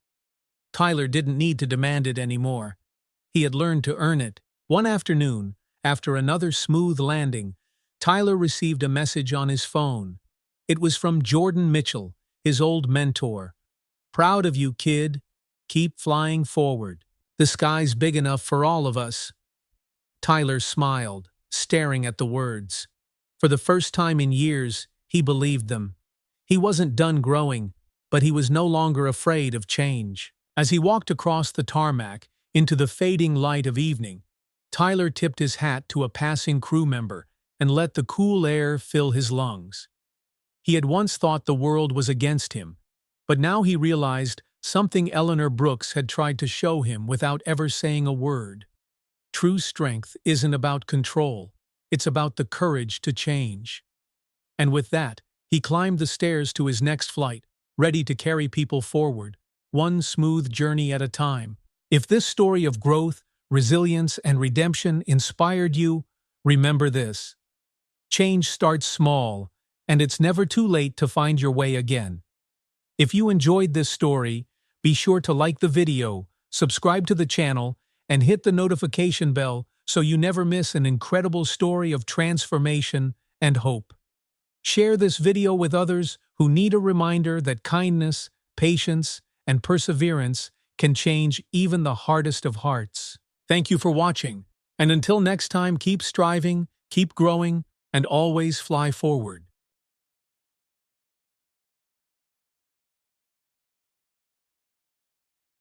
Tyler didn't need to demand it anymore. He had learned to earn it. One afternoon, after another smooth landing, Tyler received a message on his phone. It was from Jordan Mitchell, his old mentor. "Proud of you, kid. Keep flying forward. The sky's big enough for all of us." Tyler smiled, staring at the words. For the first time in years, he believed them. He wasn't done growing, but he was no longer afraid of change. As he walked across the tarmac into the fading light of evening, Tyler tipped his hat to a passing crew member and let the cool air fill his lungs. He had once thought the world was against him, but now he realized something Eleanor Brooks had tried to show him without ever saying a word. True strength isn't about control, it's about the courage to change. And with that, he climbed the stairs to his next flight, ready to carry people forward, one smooth journey at a time. If this story of growth, resilience, and redemption inspired you, remember this. Change starts small, and it's never too late to find your way again. If you enjoyed this story, be sure to like the video, subscribe to the channel, and hit the notification bell so you never miss an incredible story of transformation and hope. Share this video with others who need a reminder that kindness, patience, and perseverance can change even the hardest of hearts. Thank you for watching, and until next time, keep striving, keep growing, and always fly forward.